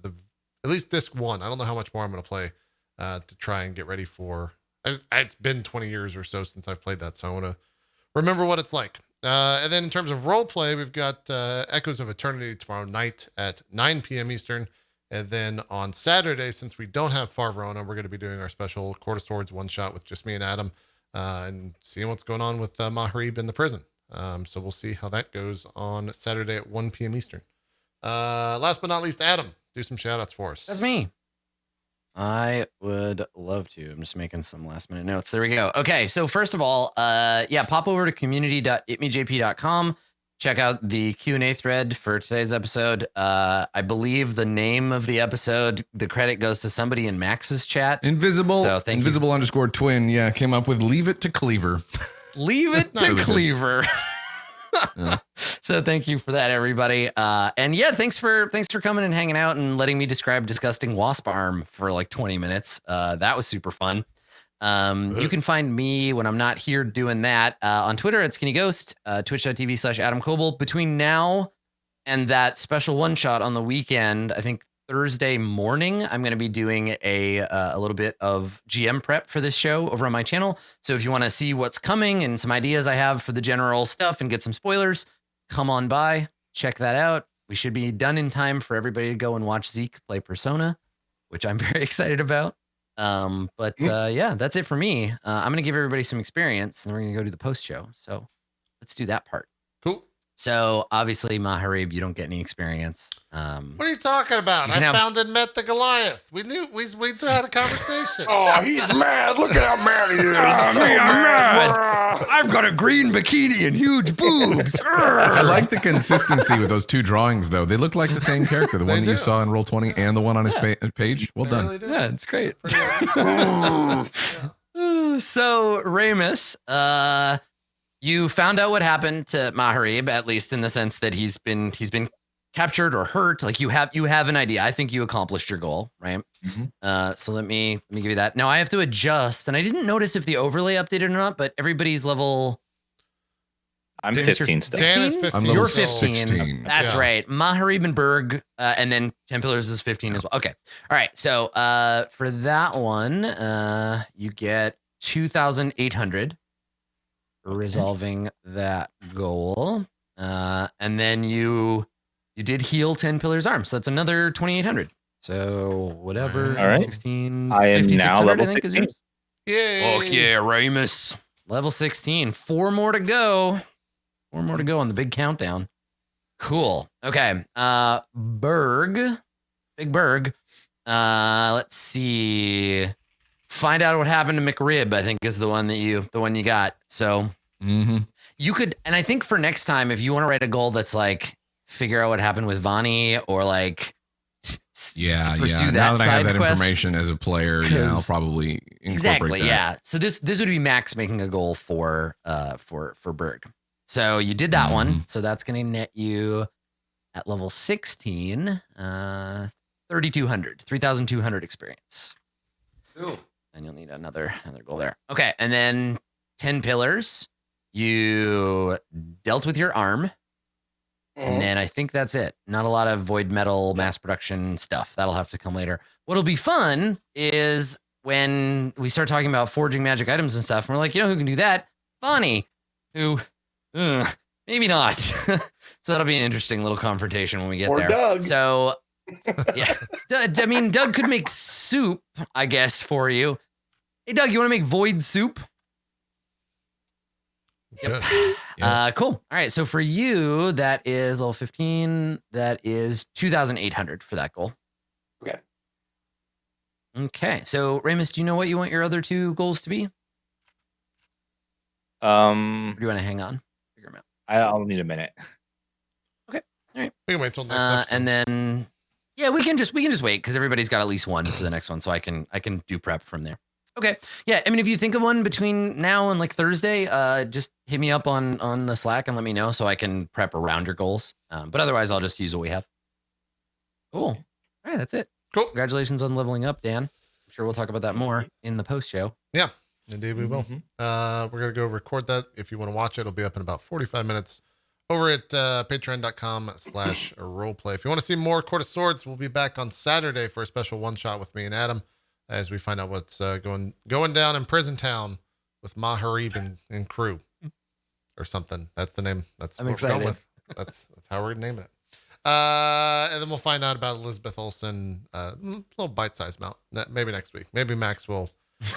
least disc 1. I don't know how much more I'm going to play to try and get ready for. It's been 20 years or so since I've played that, so I want to remember what it's like. And then in terms of role play, we've got Echoes of Eternity tomorrow night at 9 p.m. Eastern. And then on Saturday, since we don't have Far Verona, we're going to be doing our special Court of Swords one-shot with just me and Adam and seeing what's going on with Mahrib in the prison. So we'll see how that goes on Saturday at 1 p.m. Eastern. Last but not least, Adam, do some shout outs for us. That's me. I would love to. I'm just making some last minute notes. There we go. Okay. So first of all, pop over to community.itmeJP.com. Check out the Q&A thread for today's episode. I believe the name of the episode, the credit goes to somebody in Max's chat. Invisible. So thank you. _twin. Yeah. Came up with leave it to Cleaver. Leave it to Nice. Cleaver. Yeah. So thank you for that, everybody. And yeah, thanks for coming and hanging out and letting me describe disgusting wasp arm for like 20 minutes. That was super fun. You can find me when I'm not here doing that on Twitter at Skinnyghost, twitch.tv/Adam Coble. Between now and that special one shot on the weekend, I think Thursday morning, I'm going to be doing a little bit of GM prep for this show over on my channel. So if you want to see what's coming and some ideas I have for the general stuff and get some spoilers, come on by, check that out. We should be done in time for everybody to go and watch Zeke play Persona, which I'm very excited about. Yeah, that's it for me. I'm going to give everybody some experience and we're going to go do the post show. So let's do that part. Cool. So obviously, Mahrib, you don't get any experience. What are you talking about? You I can have- found and met the Goliath. We had a conversation. Oh, he's mad. Look at how mad he is. I'm mad. I've got a green bikini and huge boobs. I like the consistency with those two drawings, though. They look like the same character, the They one that you do. saw in Roll20 and the one on his page. Well They done. really did. Yeah, it's great. Pretty good. So, Ramus, you found out what happened to Mahrib, at least in the sense that he's been captured or hurt. Like you have an idea. I think you accomplished your goal, right? Mhm. So let me give you that. Now I have to adjust, and I didn't notice if the overlay updated or not, but everybody's level. I'm Vince, 15 you're still. Dan is 16? 15. I'm level You're so- 15. 16. That's Yeah. right. Mahrib and Berg, and then 10 Pillars is 15 as well. Okay. All right. So for that one, you get 2,800 for resolving that goal. And then you did heal 10 Pillars arm. So that's another 2,800. So whatever. All right. 16. I am 5,600, now level I think, is 16. yours. Yay. Oh, yeah, Ramus. Level 16. 4 more to go. 4 more to go on the big countdown. Cool. Okay. Berg. Big Berg. Let's see. Find out what happened to McRib, I think, is the one you got. So you could, and I think for next time, if you want to write a goal that's like figure out what happened with Vani or like pursue that Now that I have side that quest. information as a player, I'll probably incorporate Exactly. that. Yeah. So this would be Max making a goal for Berg. So you did that one. So that's going to net you at level 16, 3,200 experience. Cool. And you'll need another goal there. Okay. And then 10 Pillars, you dealt with your arm. And then I think that's it. Not a lot of void metal mass production stuff. That'll have to come later. What'll be fun is when we start talking about forging magic items and stuff. And we're like, you know who can do that? Bonnie, who maybe not. So that'll be an interesting little confrontation when we get Or there. Doug. So yeah, I mean, Doug could make soup, I guess, for you. Hey, Doug, you want to make void soup? Good. Cool. All right. So for you, that is level 15. That is 2,800 for that goal. Okay. Okay. So Ramus, do you know what you want your other two goals to be? Or do you want to hang on? Figure them out. I'll need a minute. All right. We can wait till next episode. And then, yeah, we can just wait because everybody's got at least one for the next one, so I can do prep from there. Okay. Yeah. I mean, if you think of one between now and like Thursday, just hit me up on the Slack and let me know so I can prep around your goals. But otherwise, I'll just use what we have. Cool. All right. That's it. Cool. Congratulations on leveling up, Dan. I'm sure we'll talk about that more in the post show. Yeah, indeed we will. We're going to go record that. If you want to watch it, it'll be up in about 45 minutes over at patreon.com/roleplay. If you want to see more Court of Swords, we'll be back on Saturday for a special one-shot with me and Adam as we find out what's going down in Prison Town with Maharib and crew or something. That's the name. That's I'm what excited. we're going with. That's how we're naming it. And then we'll find out about Elizabeth Olsen, little bite-sized amount. Maybe next week. Maybe Max will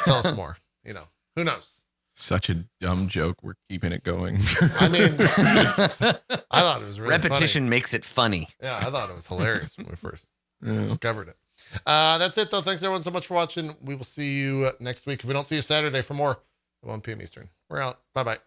tell us more. You know, who knows? Such a dumb joke. We're keeping it going. I mean, I thought it was really Repetition funny. makes it funny. Yeah, I thought it was hilarious when we first discovered it. That's it, though. Thanks, everyone, so much for watching. We will see you next week. If we don't see you Saturday for more at 1 p.m. Eastern. We're out. Bye-bye.